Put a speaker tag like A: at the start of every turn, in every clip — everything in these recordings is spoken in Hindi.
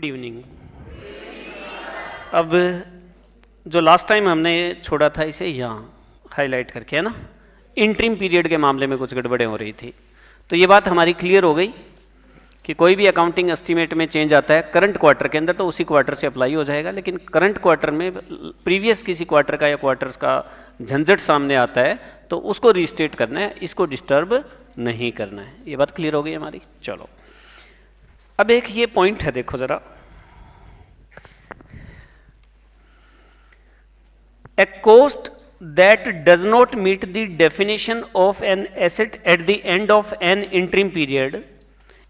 A: Good evening. अब जो लास्ट टाइम हमने छोड़ा था इसे यहाँ हाईलाइट करके, है ना, इंटरिम पीरियड के मामले में कुछ गड़बड़ें हो रही थी। तो ये बात हमारी क्लियर हो गई कि कोई भी अकाउंटिंग एस्टीमेट में चेंज आता है करंट क्वार्टर के अंदर तो उसी क्वार्टर से अप्लाई हो जाएगा, लेकिन करंट क्वार्टर में प्रीवियस किसी क्वार्टर का या क्वार्टर्स का झंझट सामने आता है तो उसको रीस्टेट करना है, इसको डिस्टर्ब नहीं करना है। ये बात क्लियर हो गई हमारी। चलो अब एक ये पॉइंट है, देखो जरा, a cost that does not meet the definition of an asset at the end of an interim period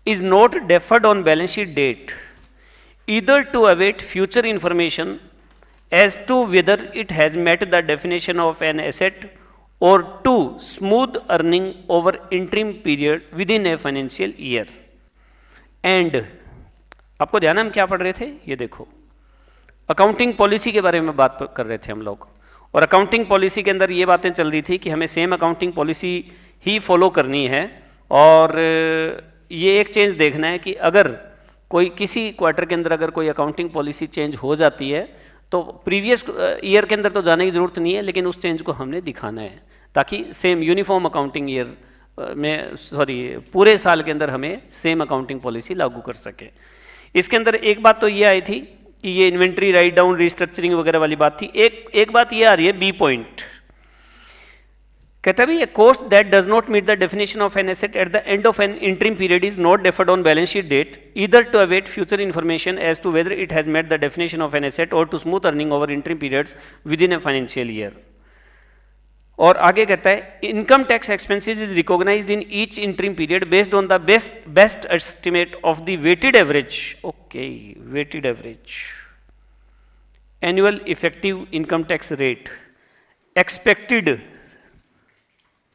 A: is not deferred on balance sheet date, either to await future information as to whether it has met the definition of an asset or to smooth earning over interim period within a financial year. And आपको ध्यान है हम क्या पढ़ रहे थे? ये देखो, अकाउंटिंग पॉलिसी के बारे में बात कर रहे थे हम लोग, और अकाउंटिंग पॉलिसी के अंदर ये बातें चल रही थी कि हमें सेम अकाउंटिंग पॉलिसी ही फॉलो करनी है, और ये एक चेंज देखना है कि अगर कोई किसी क्वार्टर के अंदर अगर कोई अकाउंटिंग पॉलिसी चेंज हो जाती है तो प्रीवियस ईयर के अंदर तो जाने की ज़रूरत नहीं है, लेकिन उस चेंज को हमने दिखाना है ताकि सेम यूनिफॉर्म अकाउंटिंग ईयर में, पूरे साल के अंदर हमें सेम अकाउंटिंग पॉलिसी लागू कर सके। इसके अंदर एक बात तो ये आई थी कि ये इन्वेंट्री राइट डाउन रिस्ट्रक्चरिंग वगैरह वाली बात थी। एक बात ये आ रही है, बी पॉइंट कहता है, cost that does not meet the definition of an asset at the end of an interim period is not deferred on balance sheet date, either to await future information as to whether it has met the definition of an asset और to smooth earning over interim periods within a financial year. और आगे कहता है, income tax expenses is recognised in each interim period based on the best estimate of the weighted average, okay, weighted average annual effective income tax rate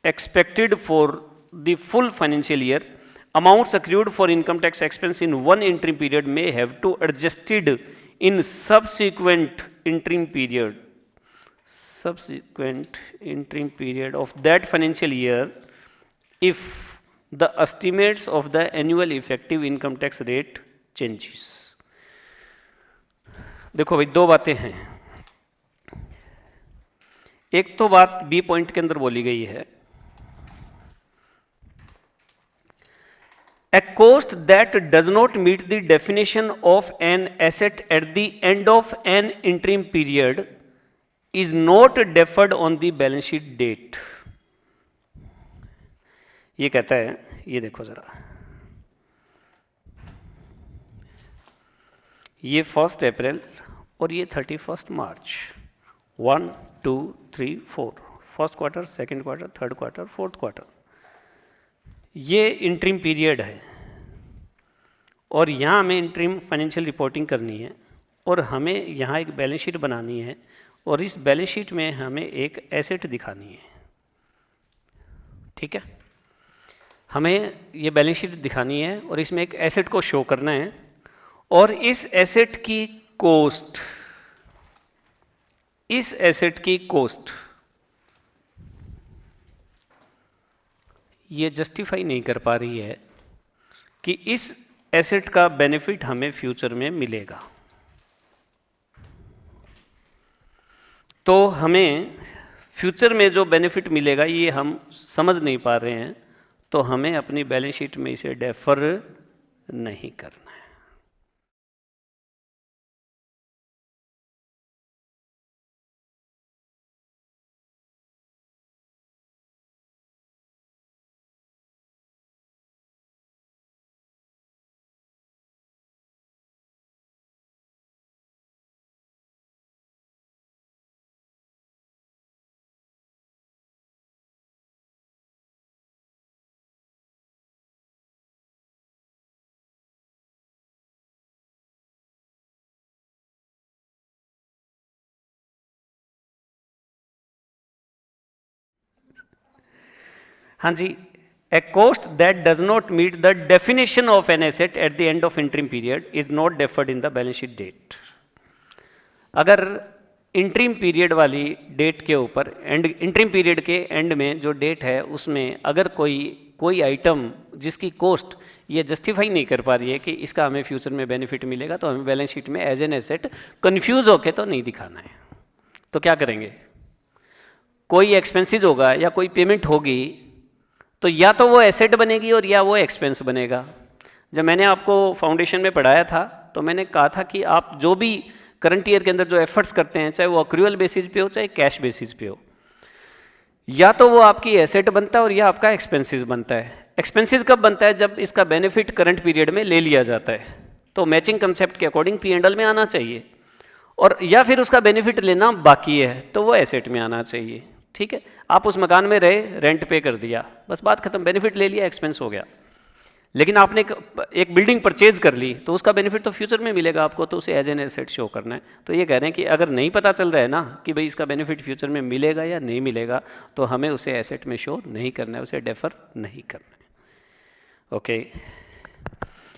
A: expected for the full financial year. Amounts accrued for income tax expense in one interim period may have to adjusted in subsequent interim period of that financial year if the estimates of the annual effective income tax rate changes. देखो भाई, दो बातें हैं। एक तो बात बी पॉइंट के अंदर बोली गई है, a cost that does not meet the definition of an asset at the end of an interim period is not deferred on the balance sheet date. ये कहता है, ये देखो जरा, ये 1 अप्रैल और ये 31 मार्च, 1 2 3 4, first quarter, second quarter, third quarter, fourth quarter, ये इंटरिम पीरियड है और यहाँ हमें इंटरिम फाइनेंशियल रिपोर्टिंग करनी है और हमें यहाँ एक बैलेंस शीट बनानी है और इस बैलेंस शीट में हमें एक एसेट दिखानी है। ठीक है, हमें ये बैलेंस शीट दिखानी है और इसमें एक एसेट को शो करना है, और इस एसेट की कॉस्ट ये जस्टिफाई नहीं कर पा रही है कि इस एसेट का बेनिफिट हमें फ्यूचर में मिलेगा। तो हमें फ्यूचर में जो बेनिफिट मिलेगा ये हम समझ नहीं पा रहे हैं, तो हमें अपनी बैलेंस शीट में इसे डेफर नहीं करना है। हाँ जी, a cost that does not meet the definition of an asset at the end of interim period is not deferred in the balance sheet date. अगर इंटरिम पीरियड वाली डेट के ऊपर, इंटरिम पीरियड के एंड में जो डेट है उसमें अगर कोई आइटम जिसकी कॉस्ट ये जस्टिफाई नहीं कर पा रही है कि इसका हमें फ्यूचर में बेनिफिट मिलेगा, तो हमें बैलेंस शीट में एज एन एसेट कन्फ्यूज होके तो नहीं दिखाना है। तो क्या करेंगे, कोई एक्सपेंसेस होगा या कोई पेमेंट होगी तो या तो वो एसेट बनेगी और या वो एक्सपेंस बनेगा। जब मैंने आपको फाउंडेशन में पढ़ाया था तो मैंने कहा था कि आप जो भी करंट ईयर के अंदर जो एफर्ट्स करते हैं, चाहे वो अक्रूअल बेसिस पे हो चाहे कैश बेसिस पे हो, या तो वो आपकी एसेट बनता है और या आपका एक्सपेंसेस बनता है। एक्सपेंसेस कब बनता है, जब इसका बेनिफिट करंट पीरियड में ले लिया जाता है, तो मैचिंग कंसेप्ट के अकॉर्डिंग P&L में आना चाहिए, और या फिर उसका बेनिफिट लेना बाकी है तो वो एसेट में आना चाहिए। ठीक है, आप उस मकान में रहे, रेंट पे कर दिया, बस बात खत्म, बेनिफिट ले लिया, एक्सपेंस हो गया। लेकिन आपने एक बिल्डिंग परचेज कर ली तो उसका बेनिफिट तो फ्यूचर में मिलेगा आपको, तो उसे एज एन एसेट शो करना है। तो ये कह रहे हैं कि अगर नहीं पता चल रहा है ना कि भाई इसका बेनिफिट फ्यूचर में मिलेगा या नहीं मिलेगा, तो हमें उसे एसेट में शो नहीं करना है, उसे डेफर नहीं करना है। Okay,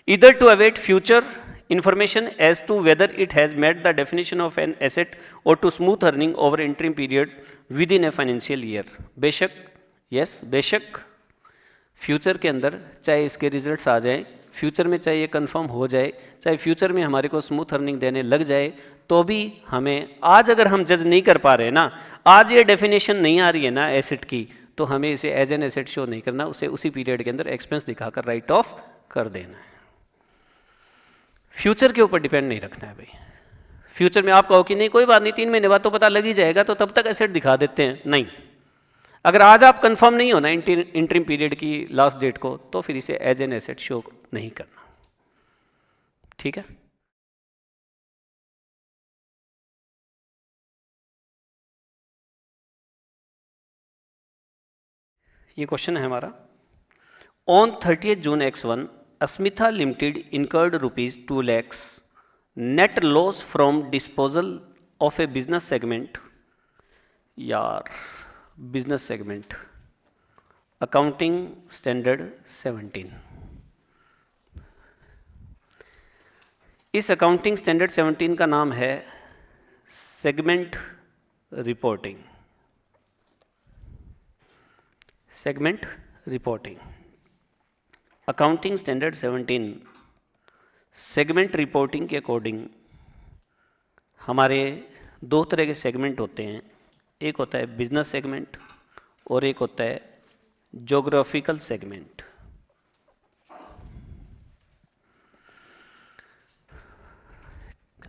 A: either to await future information as to whether it has met the definition of an asset or to smooth earning over interim period within a financial year। बेशक, यस बेशक फ्यूचर के अंदर चाहे इसके रिजल्ट्स आ जाएं, फ्यूचर में चाहे ये कंफर्म हो जाए, चाहे फ्यूचर में हमारे को स्मूथ अर्निंग देने लग जाए, तो भी हमें आज अगर हम जज नहीं कर पा रहे ना, आज ये डेफिनेशन नहीं आ रही है ना एसेट की, तो हमें इसे एज एन एसेट शो नहीं करना, उसे उसी पीरियड के अंदर एक्सपेंस दिखाकर राइट ऑफ कर देना है। फ्यूचर के ऊपर डिपेंड नहीं रखना है भाई। फ्यूचर में आप कहो कि नहीं कोई बात नहीं, 3 महीने बाद तो पता लग ही जाएगा, तो तब तक एसेट दिखा देते हैं, नहीं। अगर आज आप कंफर्म नहीं हो ना इंटरिम पीरियड की लास्ट डेट को, तो फिर इसे एज एन एसेट शो नहीं करना। ठीक है, ये क्वेश्चन है हमारा। On 30 June X1 Asmita limited incurred ₹2 lakhs net loss from disposal of a business segment, यार बिजनेस सेगमेंट, अकाउंटिंग स्टैंडर्ड 17। इस अकाउंटिंग स्टैंडर्ड 17 का नाम है segment reporting. Segment reporting, accounting standard 17 segment reporting के अकॉर्डिंग हमारे 2 तरह के सेगमेंट होते हैं। एक होता है बिजनेस सेगमेंट और एक होता है ज्योग्राफिकल सेगमेंट।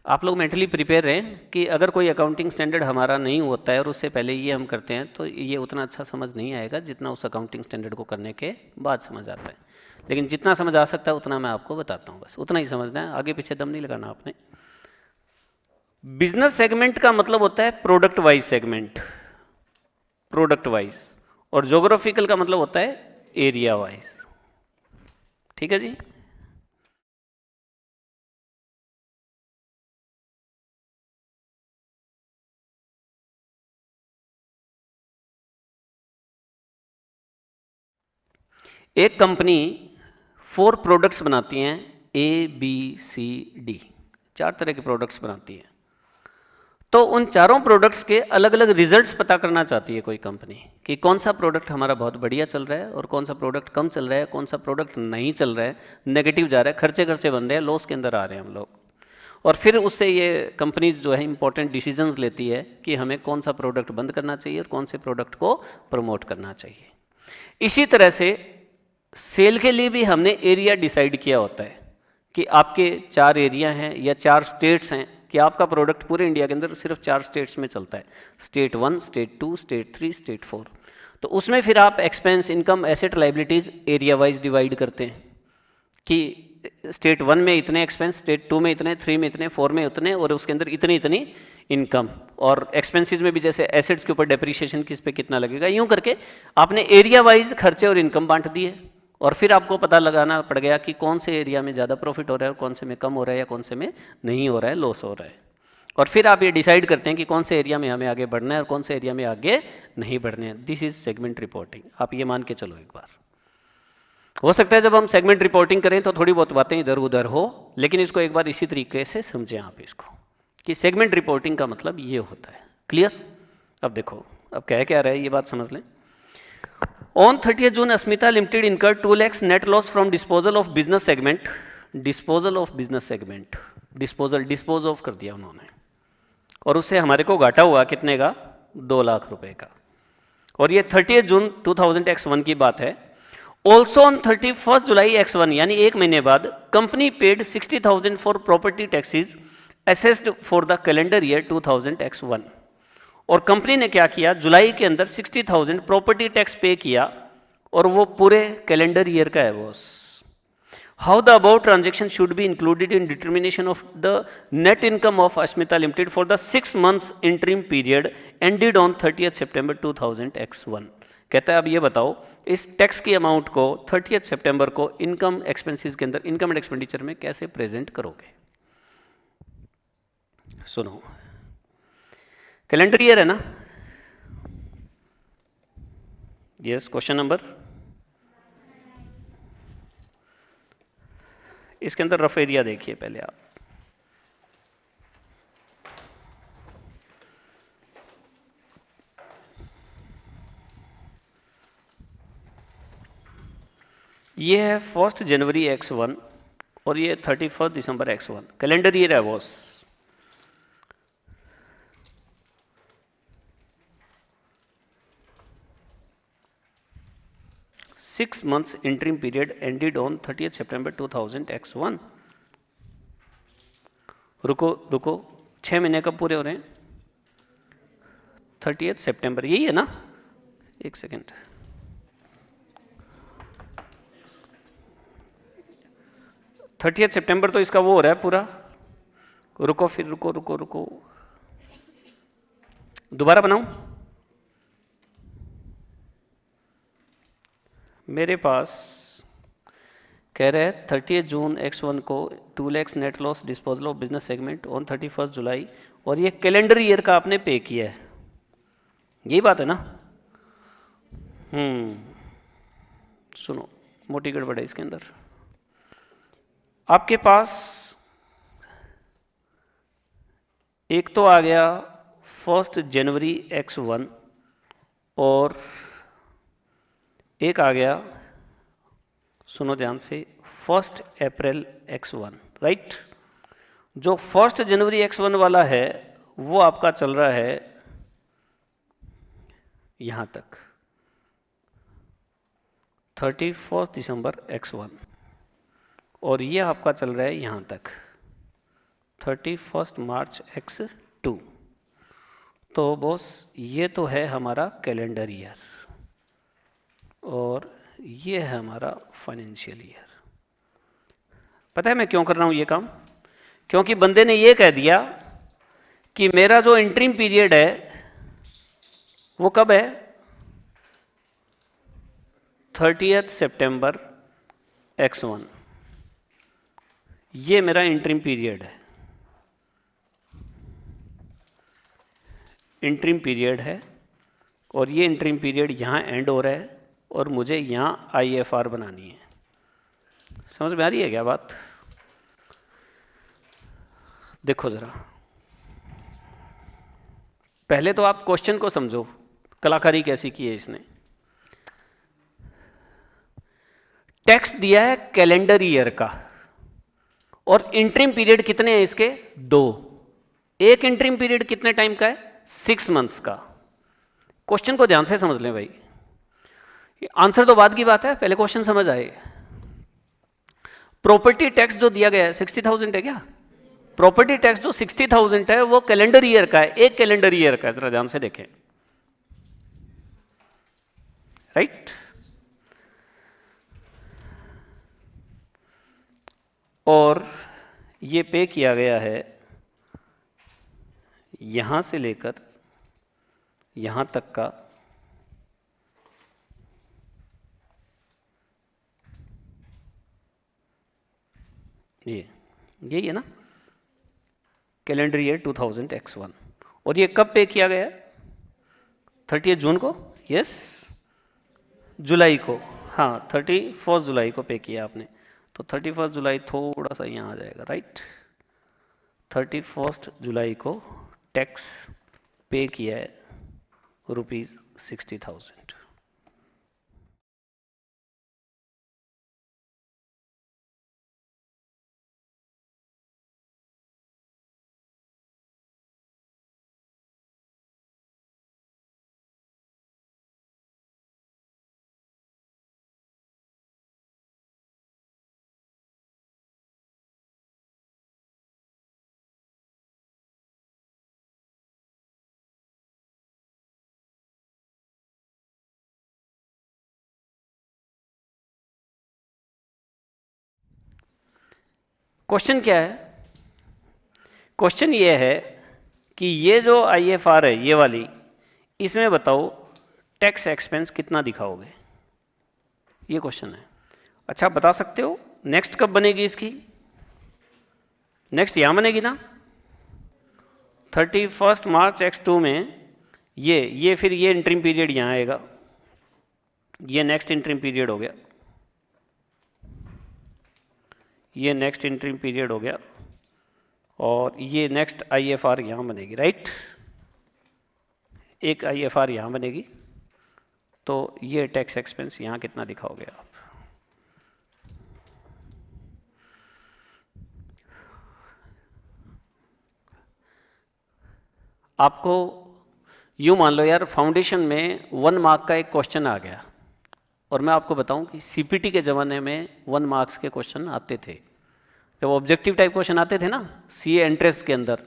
A: आप लोग मेंटली प्रिपेयर रहें कि अगर कोई अकाउंटिंग स्टैंडर्ड हमारा नहीं होता है और उससे पहले ये हम करते हैं, तो ये उतना अच्छा समझ नहीं आएगा जितना उस अकाउंटिंग स्टैंडर्ड को करने के बाद समझ आता है। लेकिन जितना समझ आ सकता है उतना मैं आपको बताता हूँ, बस उतना ही समझना है, आगे पीछे दम नहीं लगाना आपने। बिजनेस सेगमेंट का मतलब होता है product wise segment, product wise, और ज्योग्राफिकल का मतलब होता है एरिया वाइज। ठीक है जी, एक कंपनी 4 प्रोडक्ट्स बनाती हैं, ABCD, 4 तरह के प्रोडक्ट्स बनाती है। तो उन चारों प्रोडक्ट्स के अलग अलग रिजल्ट्स पता करना चाहती है कोई कंपनी कि कौन सा प्रोडक्ट हमारा बहुत बढ़िया चल रहा है और कौन सा प्रोडक्ट कम चल रहा है, कौन सा प्रोडक्ट नहीं चल रहा है, नेगेटिव जा रहा है, खर्चे खर्चे बन रहे हैं, लॉस के अंदर आ रहे हैं हम लोग। और फिर उससे ये कंपनीज जो है इंपॉर्टेंट डिसीजंस लेती है कि हमें कौन सा प्रोडक्ट बंद करना चाहिए और कौन से प्रोडक्ट को प्रमोट करना चाहिए। इसी तरह से सेल के लिए भी हमने एरिया डिसाइड किया होता है कि आपके 4 एरिया हैं या 4 स्टेट्स हैं, कि आपका प्रोडक्ट पूरे इंडिया के अंदर सिर्फ 4 स्टेट्स में चलता है, स्टेट 1, स्टेट 2, स्टेट 3, स्टेट 4। तो उसमें फिर आप expense, income, asset, liabilities area wise divide करते हैं कि स्टेट 1 में इतने एक्सपेंस, स्टेट 2 में इतने, 3 में इतने, 4 में उतने, और उसके अंदर इतनी इतनी इनकम। और एक्सपेंसेस में भी जैसे एसेट्स के ऊपर डेप्रिसिएशन किस पे कितना लगेगा, यूँ करके आपने एरिया वाइज खर्चे और इनकम बांट दिए। और फिर आपको पता लगाना पड़ गया कि कौन से एरिया में ज़्यादा प्रॉफिट हो रहा है और कौन से में कम हो रहा है या कौन से में नहीं हो रहा है, लॉस हो रहा है। और फिर आप ये डिसाइड करते हैं कि कौन से एरिया में हमें आगे बढ़ना है और कौन से एरिया में आगे नहीं बढ़ने हैं। This is segment reporting. आप ये मान के चलो एक बार। हो सकता है जब हम सेगमेंट रिपोर्टिंग करें तो थोड़ी बहुत बातें इधर उधर हो, लेकिन इसको एक बार इसी तरीके से समझें आप इसको कि सेगमेंट रिपोर्टिंग का मतलब ये होता है। क्लियर? अब देखो, अब कह क्या रहा है ये बात समझ लें। On 30th June, Asmita Limited incurred 2 lakhs net loss from disposal of business segment. Dispose of कर दिया उन्होंने, और उससे हमारे को घाटा हुआ कितने का? 2 लाख रुपए का। और ये 30 जून 2000 की बात है। ऑल्सो ऑन 31 जुलाई X1 यानी एक महीने बाद company paid 60,000 for property taxes assessed for the calendar year 2000 X1। और कंपनी ने क्या किया, जुलाई के अंदर 60,000 प्रॉपर्टी टैक्स पे किया, और वो पूरे कैलेंडर ईयर का है boss. How the about transaction should be included in determination of the net income of Asmita limited for the 6 months interim period ended on 30 September 2000 X1। कहता है अब ये बताओ इस टैक्स की अमाउंट को 30 सितंबर को इनकम एक्सपेंसेस के अंदर, इनकम एंड एक्सपेंडिचर में कैसे प्रेजेंट करोगे। सुनो, कैलेंडर ईयर है ना? यस, क्वेश्चन नंबर, इसके अंदर रफ एरिया देखिए पहले आप। ये है 1 जनवरी X1 और ये 31 दिसंबर X1, कैलेंडर ईयर है boss. Six months interim period ended on 30th September 2000 X1। रुको 6 महीने कब पूरे हो रहे हैं? 30th सितंबर, यही है ना? एक सेकेंड, थर्टियथ सितंबर तो इसका वो हो रहा है पूरा। रुको फिर, रुको दोबारा बनाऊं? मेरे पास कह रहे हैं 30 जून X1 को 2 lakhs net loss disposal of business segment on 31 जुलाई, और ये कैलेंडर ईयर का आपने पे किया है, यही बात है ना? सुनो, मोटी गड़बड़ है इसके अंदर। आपके पास एक तो आ गया 1 जनवरी X1 और एक आ गया, सुनो ध्यान से, 1 अप्रैल X1, राइट? जो 1 जनवरी X1 वाला है वो आपका चल रहा है यहां तक, 31 दिसंबर X1, और ये आपका चल रहा है यहां तक 31 मार्च X2। तो बॉस ये तो है हमारा कैलेंडर ईयर और ये है हमारा फाइनेंशियल ईयर। पता है मैं क्यों कर रहा हूं ये काम? क्योंकि बंदे ने ये कह दिया कि मेरा जो इंटरिम पीरियड है वो कब है? 30 सितंबर X1, ये मेरा इंटरिम पीरियड है, इंटरिम पीरियड है, और ये इंटरिम पीरियड यहाँ एंड हो रहा है और मुझे यहाँ IFR बनानी है। समझ में आ रही है क्या बात? देखो जरा, पहले तो आप क्वेश्चन को समझो, कलाकारी कैसी की है इसने। टैक्स दिया है कैलेंडर ईयर का, और इंटरिम पीरियड कितने हैं इसके? 2। एक इंटरिम पीरियड कितने टाइम का है? 6 months का। क्वेश्चन को ध्यान से समझ लें भाई, आंसर तो बाद की बात है, पहले क्वेश्चन समझ आए। प्रॉपर्टी टैक्स जो दिया गया है 60,000 है क्या? प्रॉपर्टी टैक्स जो 60,000 है वो कैलेंडर ईयर का है, एक कैलेंडर ईयर का है, जरा ध्यान से देखें, राइट? और ये पे किया गया है यहां से लेकर यहां तक का, ये यही है ना, कैलेंडर ईयर 2000 X1। और ये कब पे किया गया? 30 जून को, यस, जुलाई को, हाँ 31 जुलाई को पे किया आपने, तो 31 जुलाई थोड़ा सा यहाँ आ जाएगा, राइट? 31 जुलाई को टैक्स पे किया है ₹60,000। क्वेश्चन क्या है? क्वेश्चन ये है कि ये जो IFR है ये वाली, इसमें बताओ टैक्स एक्सपेंस कितना दिखाओगे, ये क्वेश्चन है। अच्छा बता सकते हो नेक्स्ट कब बनेगी इसकी? नेक्स्ट यहाँ बनेगी ना 31 मार्च X2 में। ये फिर ये इंटरिम पीरियड यहाँ आएगा, ये नेक्स्ट इंटरिम पीरियड हो गया, ये नेक्स्ट इंटरिम पीरियड हो गया, और ये नेक्स्ट IFR यहाँ बनेगी, राइट? एक IFR यहाँ बनेगी, तो ये टैक्स एक्सपेंस यहाँ कितना दिखाओगे आप? आपको यूँ मान लो यार, फाउंडेशन में 1 मार्क का एक क्वेश्चन आ गया, और मैं आपको बताऊं कि CPT के ज़माने में 1 मार्क्स के क्वेश्चन आते थे, जब ऑब्जेक्टिव टाइप क्वेश्चन आते थे ना CA एंट्रेंस के अंदर,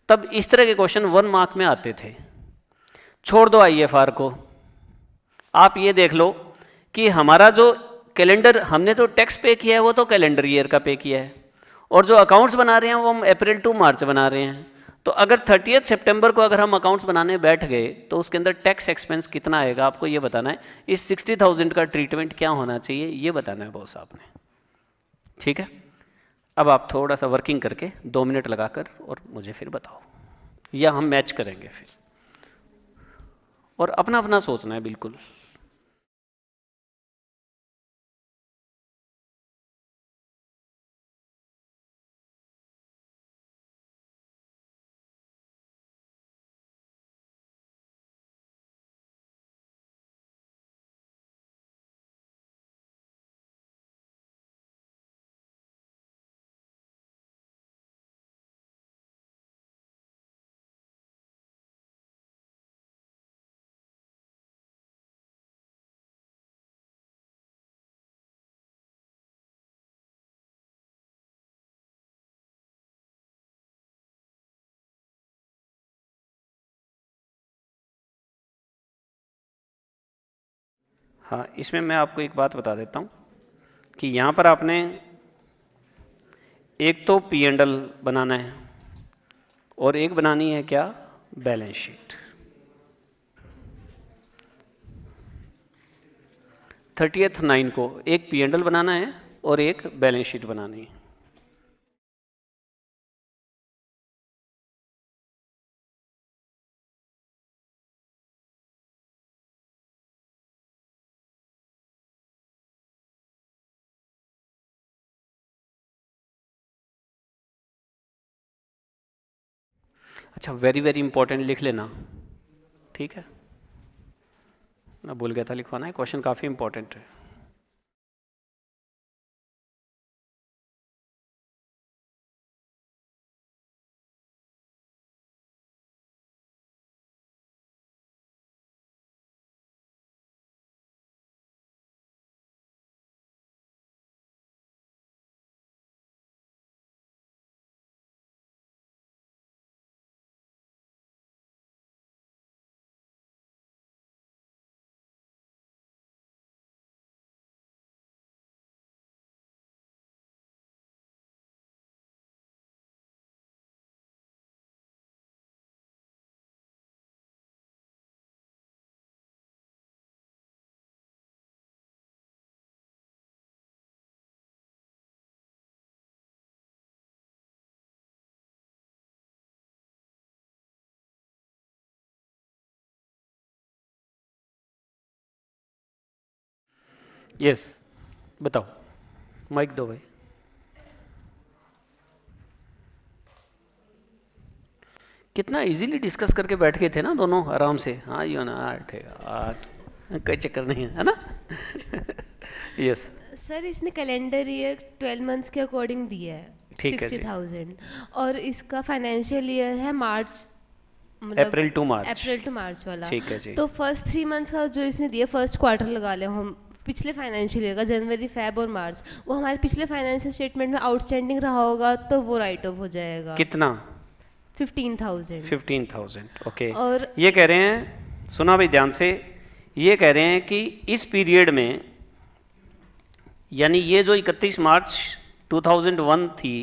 A: तब इस तरह के क्वेश्चन 1 मार्क में आते थे। छोड़ दो IFR को, आप ये देख लो कि हमारा जो कैलेंडर, हमने जो टैक्स पे किया है वो तो कैलेंडर ईयर का पे किया है, और जो अकाउंट्स बना रहे हैं वो हम अप्रैल टू मार्च बना रहे हैं। तो अगर 30 सितंबर को अगर हम अकाउंट्स बनाने बैठ गए तो उसके अंदर टैक्स एक्सपेंस कितना आएगा आपको ये बताना है। इस 60,000 का ट्रीटमेंट क्या होना चाहिए ये बताना है बॉस आपने, ठीक है? अब आप थोड़ा सा वर्किंग करके 2 मिनट लगाकर और मुझे फिर बताओ, या हम मैच करेंगे फिर, और अपना अपना सोचना है बिल्कुल। हाँ, इसमें मैं आपको एक बात बता देता हूँ कि यहाँ पर आपने एक तो P&L बनाना है, और एक बनानी है क्या, बैलेंस शीट। 30/9 को एक P&L बनाना है और एक बैलेंस शीट बनानी है। अच्छा, वेरी वेरी इंपॉर्टेंट लिख लेना, ठीक है? मैं भूल गया था लिखवाना है, क्वेश्चन काफ़ी इंपॉर्टेंट है। यस, बताओ, माइक दो भाई। कितना इजीली डिस्कस करके बैठ गए थे ना दोनों आराम से। हाँ यो ना, 8 कोई चक्कर नहीं है ना? यस
B: सर, इसने कैलेंडर ईयर 12 मंथ्स के अकॉर्डिंग दिया है,
A: ठीक है जी।
B: 60,000, और इसका फाइनेंशियल ईयर है मार्च,
A: अप्रैल टू मार्च।
B: अप्रैल टू मार्च वाला,
A: ठीक है जी।
B: तो फर्स्ट 3 मंथ्स का जो इसने दिया, फर्स्ट क्वार्टर लगा ले हम पिछले फाइनेंशियल ईयर का, जनवरी, फेब और मार्च, वो हमारे पिछले फाइनेंशियल स्टेटमेंट में आउटस्टैंडिंग रहा होगा तो वो राइट ऑफ हो जाएगा।
A: कितना?
B: 15,000।
A: 15,000, ओके।
B: और
A: ये कह रहे हैं, सुना भाई ध्यान से, ये कह रहे हैं कि इस पीरियड में, यानी ये जो 31 मार्च 2001 थी,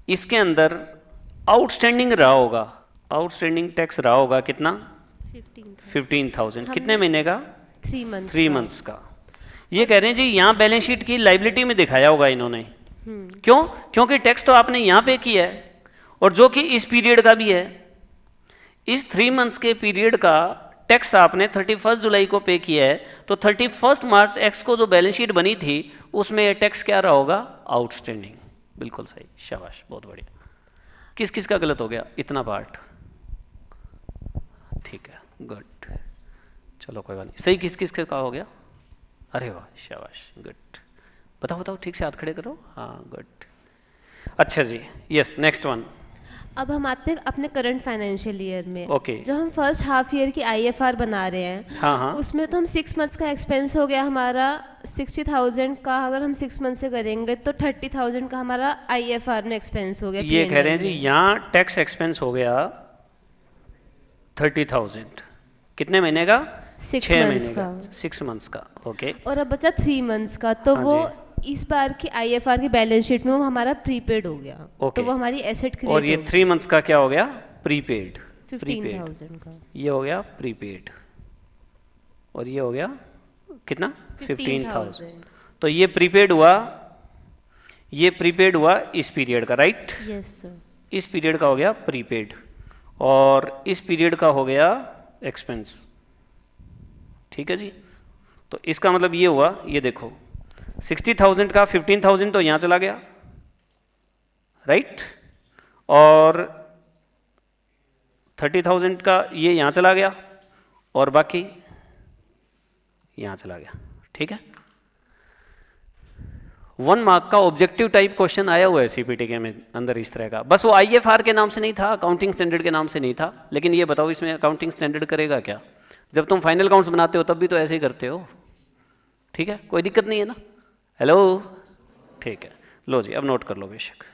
A: इसके अंदर आउटस्टैंडिंग रहा होगा, आउटस्टैंडिंग टैक्स रहा होगा कितना? 15,000। कितने महीने का?
B: 3 मंथ्स
A: 3 मंथ्स का। ये कह रहे हैं जी यहाँ बैलेंस शीट की लाइबिलिटी में दिखाया होगा इन्होंने। क्यों? क्योंकि टैक्स तो आपने यहाँ पे किया है और जो कि इस पीरियड का भी है। इस 3 मंथ्स के पीरियड का टैक्स आपने 31 जुलाई को पे किया है, तो 31 मार्च एक्स को जो बैलेंस शीट बनी थी उसमें ये टैक्स क्या रहा होगा? आउटस्टैंडिंग। बिल्कुल सही, शाबाश, बहुत बढ़िया। किस किस का गलत हो गया? इतना पार्ट। ठीक है, गुड, चलो कोई बात नहीं। सही किस किस का हो गया? अरे वाह, शाबाश, गुड। बताओ बताओ, ठीक से हाथ खड़े करो। हाँ, गुड। अच्छा जी, यस, नेक्स्ट वन।
B: अब हम आते हैं अपने करंट फाइनेंशियल ईयर में।
A: ओके।
B: जो हम फर्स्ट हाफ ईयर की आईएफआर बना रहे हैं,
A: हाँ हाँ,
B: उसमें तो हम 6 मंथ्स का एक्सपेंस हो गया हमारा 60,000 का। अगर हम 6 मंथ से करेंगे तो 30,000 का हमारा आईएफआर में एक्सपेंस हो गया।
A: ये कह रहे हैं
B: P&L
A: जी
B: में।
A: यहाँ टैक्स एक्सपेंस हो गया 30,000। कितने महीने का?
B: 6
A: 6
B: मंथ्स
A: महीने का,
B: का।
A: 6 मंथ्स का। ओके।
B: और अब बचा 3 मंथ्स का, तो
A: हाँ
B: वो इस बार की आईएफआर की बैलेंस शीट में वो हमारा प्रीपेड हो गया।
A: ओके।
B: तो वो हमारी एसेट क्रिएट
A: और ये 3 मंथ्स का क्या हो गया? प्रीपेड।
B: 15,000 का।
A: ये हो गया प्रीपेड और ये हो गया कितना? 15,000। तो ये प्रीपेड हुआ, ये प्रीपेड हुआ इस पीरियड का, राइट?
B: Yes sir.
A: इस पीरियड का हो गया प्रीपेड और इस पीरियड का हो गया एक्सपेंस। ठीक है जी। तो इसका मतलब ये हुआ, ये देखो 60,000 का 15,000 तो यहाँ चला गया, राइट? और 30,000 का ये यहाँ चला गया और बाकी यहाँ चला गया। ठीक है। 1 मार्क का ऑब्जेक्टिव टाइप क्वेश्चन आया हुआ है सीपीटी के में अंदर इस तरह का। बस वो आईएफआर के नाम से नहीं था, अकाउंटिंग स्टैंडर्ड के नाम से नहीं था। लेकिन ये बताओ इसमें अकाउंटिंग स्टैंडर्ड करेगा क्या? जब तुम फाइनल अकाउंट्स बनाते हो तब भी तो ऐसे ही करते हो। ठीक है, कोई दिक्कत नहीं है ना? हेलो, ठीक है, लो जी, अब नोट कर लो बेशक।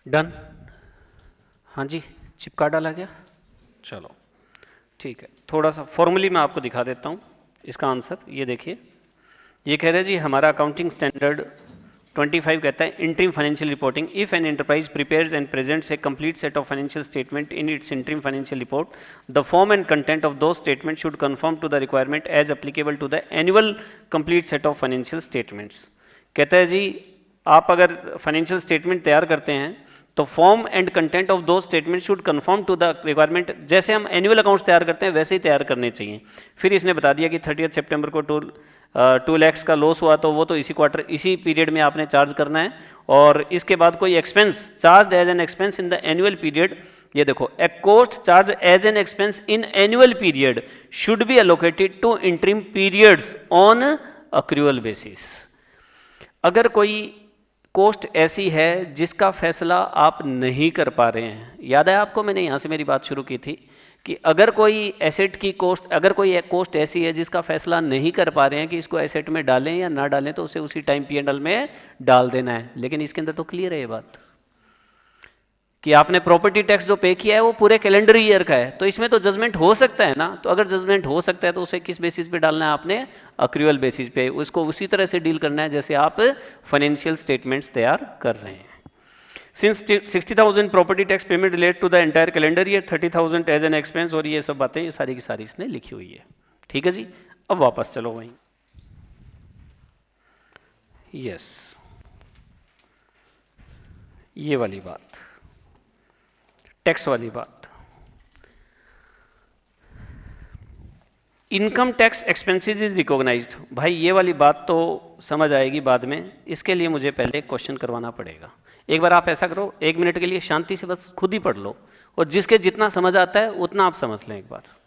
A: डन? हाँ जी, चिपका डाला गया। चलो ठीक है, थोड़ा सा फॉर्मली मैं आपको दिखा देता हूँ इसका आंसर। ये देखिए, ये कह रहे हैं जी हमारा अकाउंटिंग स्टैंडर्ड 25 कहता है interim financial reporting, if an enterprise prepares and presents a complete set of financial statement in its interim financial report, the form and content of दो statement should confirm to the requirement as applicable to the annual complete set of financial statements. कहता है जी आप अगर फाइनेंशियल स्टेटमेंट तैयार करते हैं तो फॉर्म एंड कंटेंट ऑफ दो statement should confirm to the requirement, जैसे हम एनुअल अकाउंट्स तैयार करते हैं वैसे ही तैयार करने चाहिए। फिर इसने बता दिया कि 30 सितंबर को 2 लाख का लॉस हुआ तो वो तो इसी क्वार्टर इसी पीरियड में आपने चार्ज करना है, और इसके बाद कोई expense charge as an expense in the annual period, ये देखो a cost charge as an expense in annual period should be allocated to interim periods on accrual basis. अगर कोई कॉस्ट ऐसी है जिसका फैसला आप नहीं कर पा रहे हैं, याद है आपको मैंने यहाँ से मेरी बात शुरू की थी कि अगर कोई एसेट की कॉस्ट, अगर कोई कॉस्ट ऐसी है जिसका फैसला नहीं कर पा रहे हैं कि इसको एसेट में डालें या ना डालें, तो उसे उसी टाइम P&L में डाल देना है। लेकिन इसके अंदर तो क्लियर है ये बात कि आपने प्रॉपर्टी टैक्स जो पे किया है वो पूरे कैलेंडर ईयर का है, तो इसमें तो जजमेंट हो सकता है ना। तो अगर जजमेंट हो सकता है तो उसे किस बेसिस पे डालना है आपने, अक्रूअल बेसिस पे। उसको उसी तरह से डील करना है जैसे आप फाइनेंशियल स्टेटमेंट्स तैयार कर रहे हैं। Since 60,000 property tax payment relate to the entire calendar year, 30,000 as an expense, और ये सब बातें ये सारी की सारी इसने लिखी हुई है। ठीक है जी, अब वापस चलो वहीं। यस, ये वाली बात, टैक्स वाली बात, income tax expenses is recognised. भाई ये वाली बात तो समझ आएगी बाद में, इसके लिए मुझे पहले क्वेश्चन करवाना पड़ेगा। एक बार आप ऐसा करो, 1 मिनट के लिए शांति से बस खुद ही पढ़ लो, और जिसके जितना समझ आता है उतना आप समझ लें एक बार।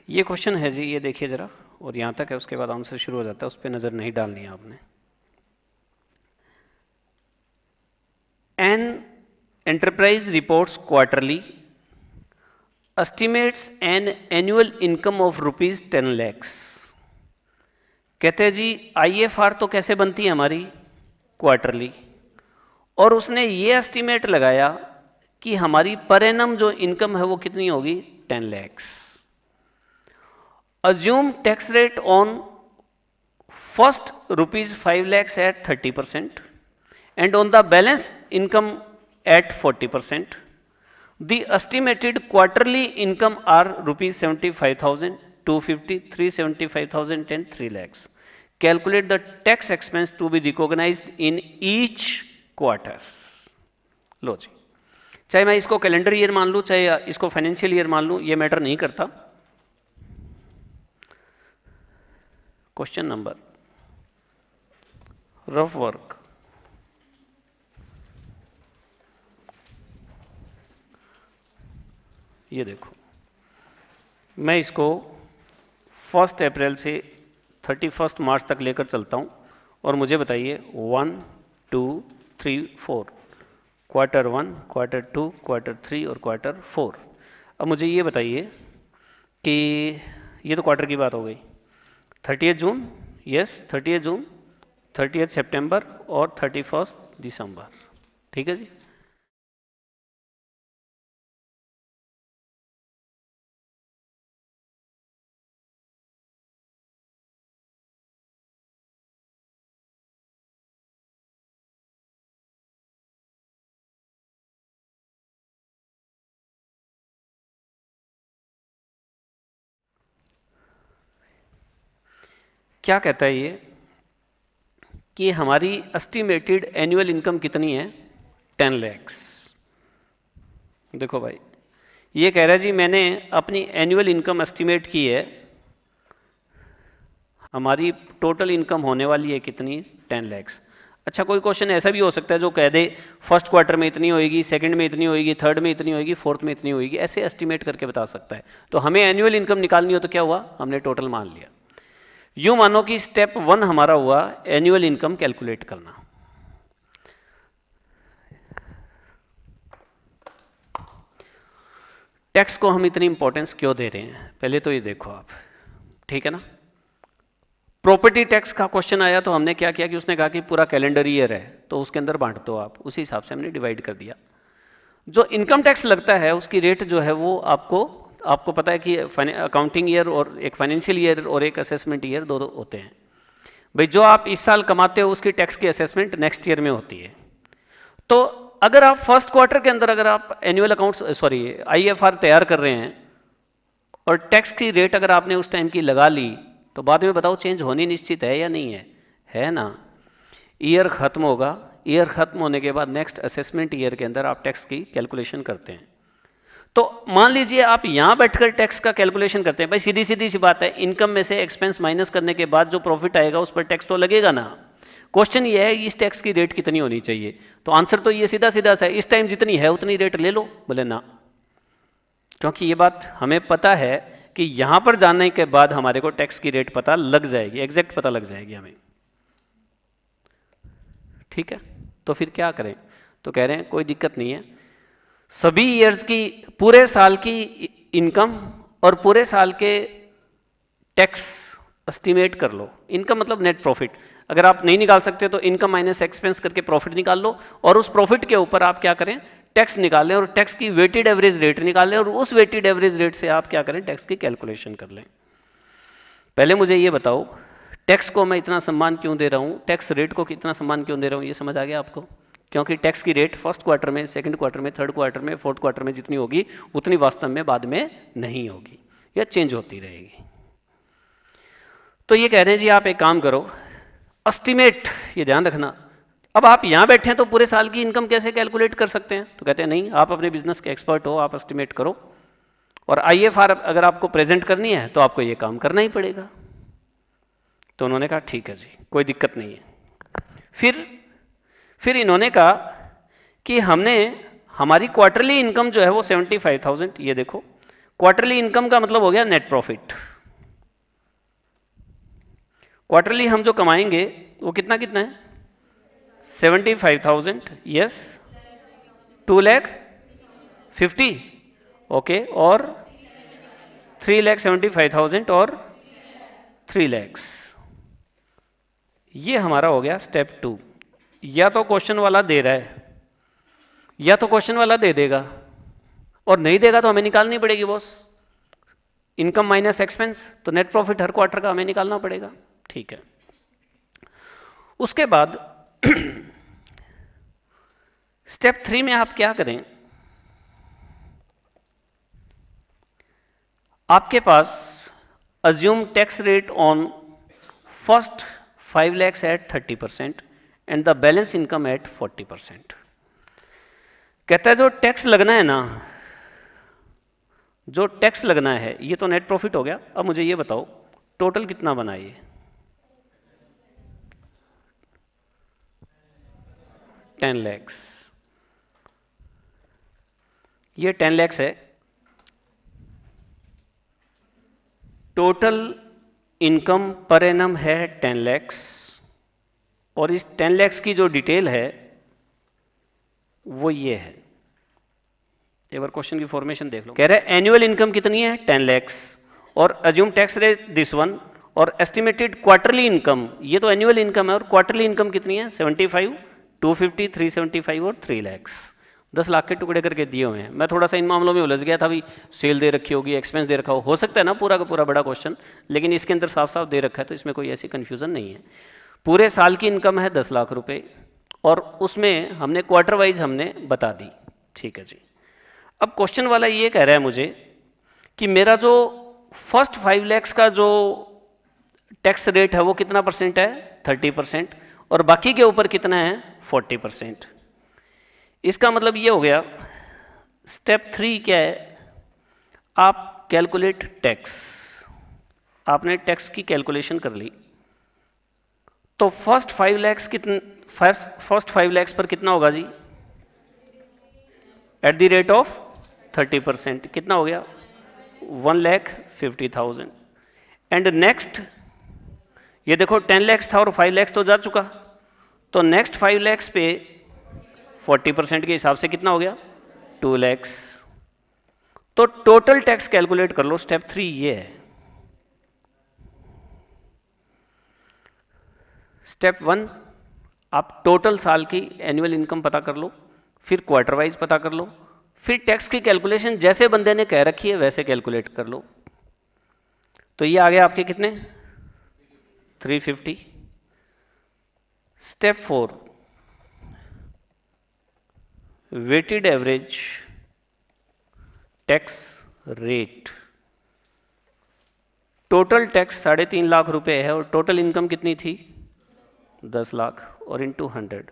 A: ये क्वेश्चन है जी, ये देखिए जरा, और यहां तक है, उसके बाद आंसर शुरू हो जाता है, उस पर नजर नहीं डालनी है आपने। An enterprise reports quarterly estimates an annual income of ₹10 lakhs। कहते हैं जी IFR तो कैसे बनती है हमारी, क्वार्टरली, और उसने ये एस्टिमेट लगाया कि हमारी पर एनम जो इनकम है वो कितनी होगी, 10 lakhs। Assume tax rate on first ₹5 lakhs at 30% and on the balance income at 40%. The estimated quarterly income are ₹75,000, 250, 375,000 and 3 lakhs. Calculate the tax expense to be recognized in each quarter. लो जी, चाहे मैं इसको कैलेंडर ईयर मान लूँ चाहे इसको फाइनेंशियल ईयर मान लूँ, ये मैटर नहीं करता। क्वेश्चन नंबर, रफ वर्क, ये देखो, मैं इसको 1 अप्रैल से 31 मार्च तक लेकर चलता हूं, और मुझे बताइए 1, 2, 3, 4 क्वार्टर 1, क्वार्टर 2, क्वार्टर 3 और क्वार्टर 4। अब मुझे ये बताइए कि ये तो क्वार्टर की बात हो गई। 30 जून, यस 30 जून, 30 सितंबर और 31 दिसंबर। ठीक है जी। क्या कहता है ये कि हमारी एस्टिमेटेड एनुअल इनकम कितनी है? 10 लैक्स। देखो भाई, ये कह रहा है जी मैंने अपनी एनुअल इनकम एस्टिमेट की है, हमारी टोटल इनकम होने वाली है कितनी? 10 लैक्स। अच्छा, कोई क्वेश्चन ऐसा भी हो सकता है जो कह दे फर्स्ट क्वार्टर में इतनी होएगी, सेकंड में इतनी होएगी, थर्ड में इतनी होएगी, फोर्थ में इतनी होएगी, ऐसे एस्टिमेट करके बता सकता है। तो हमें एनुअल इनकम निकालनी हो तो क्या हुआ, हमने टोटल मान लिया। यूं मानो कि स्टेप 1 हमारा हुआ एनुअल इनकम कैलकुलेट करना। टैक्स को हम इतनी इंपॉर्टेंस क्यों दे रहे हैं, पहले तो ये देखो आप, ठीक है ना। प्रॉपर्टी टैक्स का क्वेश्चन आया तो हमने क्या किया कि उसने कहा कि पूरा कैलेंडर ईयर है तो उसके अंदर बांट दो आप, उसी हिसाब से हमने डिवाइड कर दिया। जो इनकम टैक्स लगता है उसकी रेट जो है वो आपको पता है कि अकाउंटिंग ईयर और एक फाइनेंशियल ईयर और एक असेसमेंट ईयर दो होते हैं। भाई जो आप इस साल कमाते हो उसकी टैक्स की असेसमेंट नेक्स्ट ईयर में होती है। तो अगर आप फर्स्ट क्वार्टर के अंदर अगर आप एनुअल अकाउंट IFR तैयार कर रहे हैं और टैक्स की रेट अगर आपने उस टाइम की लगा ली तो बाद में बताओ चेंज होनी निश्चित है या नहीं है ना। ईयर खत्म होगा, ईयर खत्म होने के बाद नेक्स्ट असेसमेंट ईयर के अंदर आप टैक्स की कैलकुलेशन करते हैं। तो मान लीजिए आप यहां बैठकर टैक्स का कैलकुलेशन करते हैं, भाई सीधी सीधी सी बात है, इनकम में से एक्सपेंस माइनस करने के बाद जो प्रॉफिट आएगा उस पर टैक्स तो लगेगा ना। क्वेश्चन ये है इस टैक्स की रेट कितनी होनी चाहिए, तो आंसर तो ये सीधा सीधा सा है, इस टाइम जितनी है उतनी रेट ले लो। बोले ना, क्योंकि ये बात हमें पता है कि यहां पर जाने के बाद हमारे को टैक्स की रेट पता लग जाएगी, एग्जैक्ट पता लग जाएगी हमें। ठीक है, तो फिर क्या करें? तो कह रहे हैं कोई दिक्कत नहीं है, सभी ईयर्स की, पूरे साल की इनकम और पूरे साल के टैक्स एस्टिमेट कर लो। इनकम मतलब नेट प्रॉफिट, अगर आप नहीं निकाल सकते तो इनकम माइनस एक्सपेंस करके प्रॉफिट निकाल लो, और उस प्रॉफिट के ऊपर आप क्या करें, टैक्स निकालें और टैक्स की वेटेड एवरेज रेट निकालें, और उस वेटेड एवरेज रेट से आप क्या करें, टैक्स की कैलकुलेशन कर लें। पहले मुझे ये बताओ, टैक्स को मैं इतना सम्मान क्यों दे रहा हूँ, टैक्स रेट को कितना सम्मान क्यों दे रहा हूँ, ये समझ आ गया आपको? क्योंकि टैक्स की रेट फर्स्ट क्वार्टर में, सेकंड क्वार्टर में, थर्ड क्वार्टर में, फोर्थ क्वार्टर में जितनी होगी उतनी वास्तव में बाद में नहीं होगी, या चेंज होती रहेगी। तो ये कह रहे हैं जी आप एक काम करो, एस्टिमेट, ये ध्यान रखना। अब आप यहाँ बैठे हैं तो पूरे साल की इनकम कैसे कैलकुलेट कर सकते हैं? तो कहते हैं नहीं, आप अपने बिजनेस के एक्सपर्ट हो, आप एस्टिमेट करो, और IFR अगर आपको प्रेजेंट करनी है तो आपको ये काम करना ही पड़ेगा। तो उन्होंने कहा ठीक है जी, कोई दिक्कत नहीं है। फिर इन्होंने कहा कि हमने, हमारी क्वार्टरली इनकम जो है वो 75,000, ये देखो क्वार्टरली इनकम का मतलब हो गया नेट प्रॉफिट। क्वार्टरली हम जो कमाएंगे वो कितना कितना है? 75,000, यस 2,50,000, ओके, और 3,75,000 और 3 lakhs। ये हमारा हो गया स्टेप 2। या तो क्वेश्चन वाला दे रहा है, या तो क्वेश्चन वाला दे देगा, और नहीं देगा तो हमें निकालनी पड़ेगी बॉस, इनकम माइनस एक्सपेंस, तो नेट प्रॉफिट हर क्वार्टर का हमें निकालना पड़ेगा। ठीक है, उसके बाद स्टेप 3 में आप क्या करें, आपके पास assume tax rate on first 5 lakhs at 30% and the balance income at 40%। कहता है जो टैक्स लगना है ना, जो टैक्स लगना है, ये तो नेट प्रॉफिट हो गया। अब मुझे ये बताओ टोटल कितना बना ये? 10 lakhs। ये 10 lakhs है, टोटल इनकम पर एनम है 10 lakhs, और इस 10 lakhs की जो डिटेल है वो ये है। एक बार क्वेश्चन की फॉर्मेशन देख लो। कह रहा है एनुअल इनकम कितनी है 10 lakhs और assume tax rate this one और एस्टिमेटेड क्वार्टरली इनकम, ये तो एनुअल इनकम है, और क्वार्टरली इनकम कितनी है 75, 250, 375 और 3 lakhs। 10 लाख के टुकड़े करके दिए हुए हैं। मैं थोड़ा सा इन मामलों में उलझ गया था, भी सेल दे रखी होगी, एक्सपेंस दे रखा हो सकता है ना पूरा का पूरा बड़ा क्वेश्चन, लेकिन इसके अंदर साफ साफ दे रखा है तो इसमें कोई ऐसी कन्फ्यूजन नहीं है। पूरे साल की इनकम है 10 लाख रुपए और उसमें हमने क्वार्टर वाइज हमने बता दी। ठीक है जी। अब क्वेश्चन वाला ये कह रहा है मुझे कि मेरा जो फर्स्ट 5 lakhs का जो टैक्स रेट है वो कितना परसेंट है 30%, और बाकी के ऊपर कितना है 40%। इसका मतलब ये हो गया स्टेप 3 क्या है, आप कैलकुलेट टैक्स। आपने टैक्स की कैलकुलेशन कर ली तो फर्स्ट 5 lakhs कितने, फर्स्ट 5 lakhs पर कितना होगा जी एट द रेट ऑफ 30%, कितना हो गया 1,50,000। एंड नेक्स्ट ये देखो 10 lakhs था और 5 lakhs तो जा चुका, तो नेक्स्ट 5 lakhs पे 40% के हिसाब से कितना हो गया 2 lakhs। तो टोटल टैक्स कैलकुलेट कर लो। स्टेप 3 ये है। स्टेप 1 आप टोटल साल की एनुअल इनकम पता कर लो, फिर क्वार्टर वाइज पता कर लो, फिर टैक्स की कैलकुलेशन जैसे बंदे ने कह रखी है वैसे कैलकुलेट कर लो। तो ये आ गया आपके कितने 350। Step 4 weighted average tax rate. Total tax 3.5 lakh रुपए है और टोटल इनकम कितनी थी 10 लाख, और इंटू 100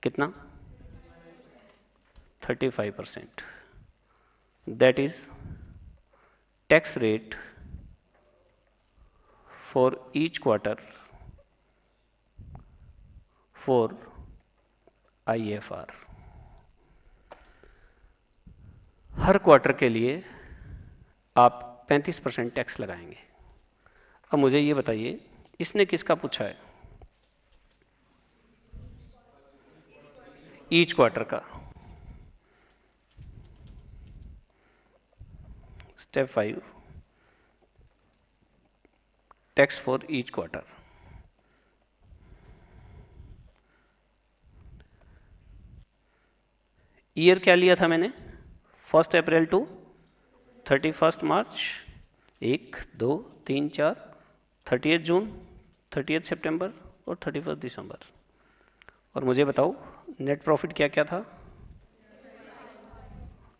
A: कितना 35%। That is tax rate for each quarter for IFR। Her quarter के लिए आप 35% टैक्स लगाएंगे। अब मुझे ये बताइए इसने किसका पूछा है, ईच क्वार्टर का। Step 5 tax for each quarter. Year क्या लिया था मैंने 1 अप्रैल टू 31 मार्च, 1 2 3 4, 30 जून, 30 सितंबर और 31 दिसंबर। और मुझे बताओ नेट प्रॉफिट क्या क्या था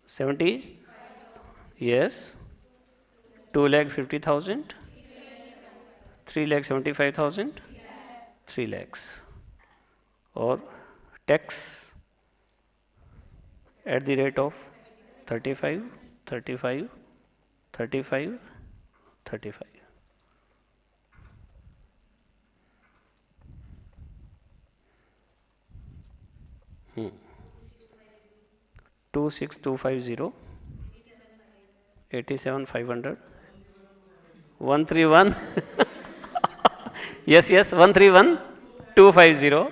A: 70, यस 2,50,000, 3,75,000, 3 lakhs, और tax at the rate of 35, 35, 35, 35। 26,250, 87,500, 131 yes yes 131,250।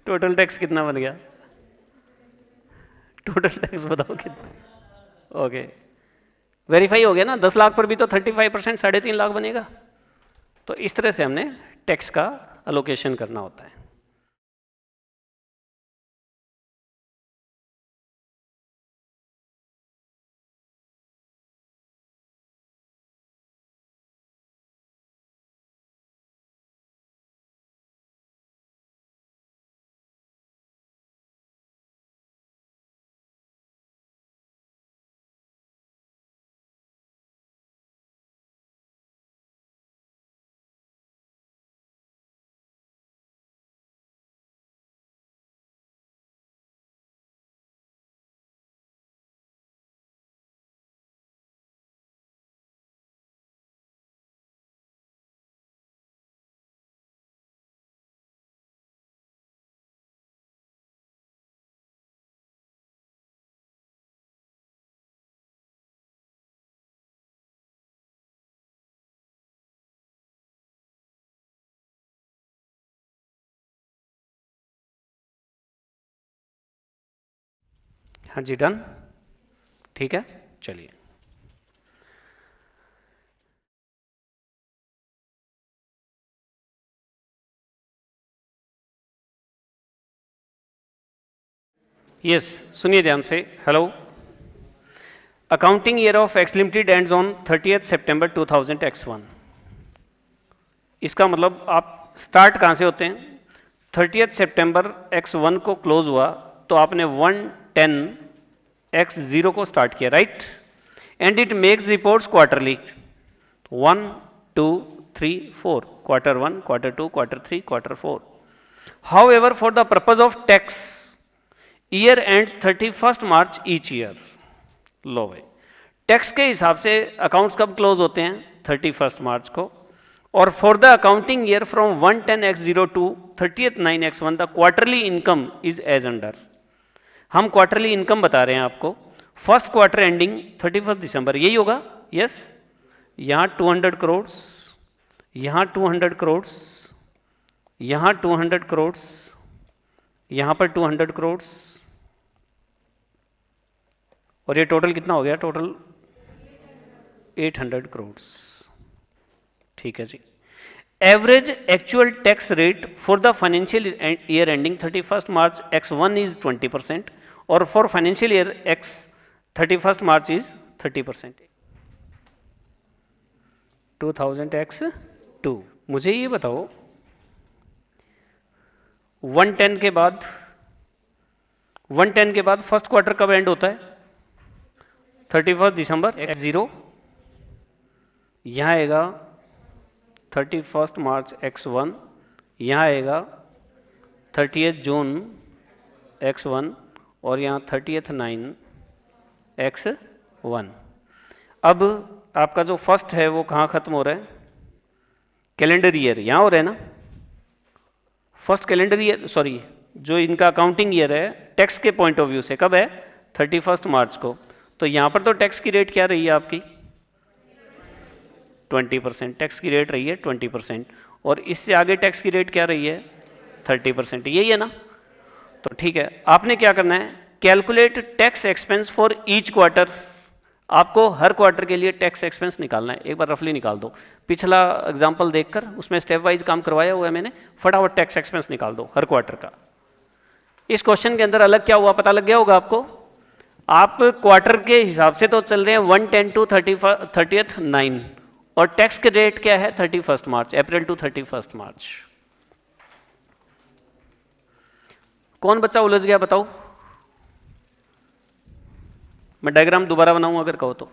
A: Total tax कितना बन गया, टोटल टैक्स बताओ कितना। ओके वेरीफाई हो गया ना, 10 लाख पर भी तो 35% 3.5 लाख बनेगा। तो इस तरह से हमने टैक्स का अलोकेशन करना होता है। हाँ जी, डन, ठीक है, चलिए। यस, सुनिए ध्यान से। Hello, accounting year of x limited ends on 30th September 2000 X1। इसका मतलब आप स्टार्ट कहाँ से होते हैं? 30th September X1 को क्लोज हुआ तो आपने 110 X0 को स्टार्ट किया, right? And it makes reports quarterly, 1 2 3 4, Q1, Q2, Q3, Q4। However, for the purpose of tax, year ends 31st March each year। लो भाई, टैक्स के हिसाब से अकाउंट्स कब क्लोज होते हैं? 31st मार्च को। और for the accounting year from 110X0 to 30th 9X1 the quarterly income is as under. हम क्वार्टरली इनकम बता रहे हैं आपको। फर्स्ट क्वार्टर एंडिंग 31st दिसंबर, यही होगा? यस। यहाँ 200 करोड़, यहाँ 200 करोड़, यहाँ 200 करोड़, यहाँ पर 200 करोड़, और ये टोटल कितना हो गया? टोटल 800 करोड़। ठीक है जी। Average actual tax rate for the financial year ending 31st March X1 is 20% और for financial year X 31st March is 30%। 2000 X2। मुझे ये बताओ, 110 के बाद, 110 के बाद फर्स्ट क्वार्टर कब एंड होता है? 31st दिसंबर। X0 यहाँ आएगा 31st March X1, यहाँ आएगा 30th June X1 और यहाँ 30th 9 X1। अब आपका जो फर्स्ट है वो कहाँ ख़त्म हो रहा है? कैलेंडर ईयर यहाँ हो रहा है ना? फर्स्ट कैलेंडर ईयर, सॉरी, जो इनका अकाउंटिंग ईयर है टैक्स के पॉइंट ऑफ व्यू से कब है? 31st मार्च को। तो यहाँ पर तो टैक्स की रेट क्या रही है आपकी? 20%। टैक्स की रेट रही है 20%, और इससे आगे टैक्स की रेट क्या रही है? 30%। यही है ना? तो ठीक है, आपने क्या करना है? Calculate tax expense for each quarter. आपको हर क्वार्टर के लिए टैक्स एक्सपेंस निकालना है। एक बार रफली निकाल दो, पिछला एग्जाम्पल देखकर उसमें स्टेप वाइज काम करवाया हुआ है मैंने। फटाफट टैक्स एक्सपेंस निकाल दो हर क्वार्टर का। इस क्वेश्चन के अंदर अलग क्या हुआ पता लग गया होगा आपको। आप क्वार्टर के हिसाब से तो चल रहे हैं 110 टू 30th 9, और टैक्स के रेट क्या है? 31st March, April to 31st मार्च। कौन बच्चा उलझ गया बताओ? मैं डायग्राम दोबारा बनाऊं अगर कहो तो।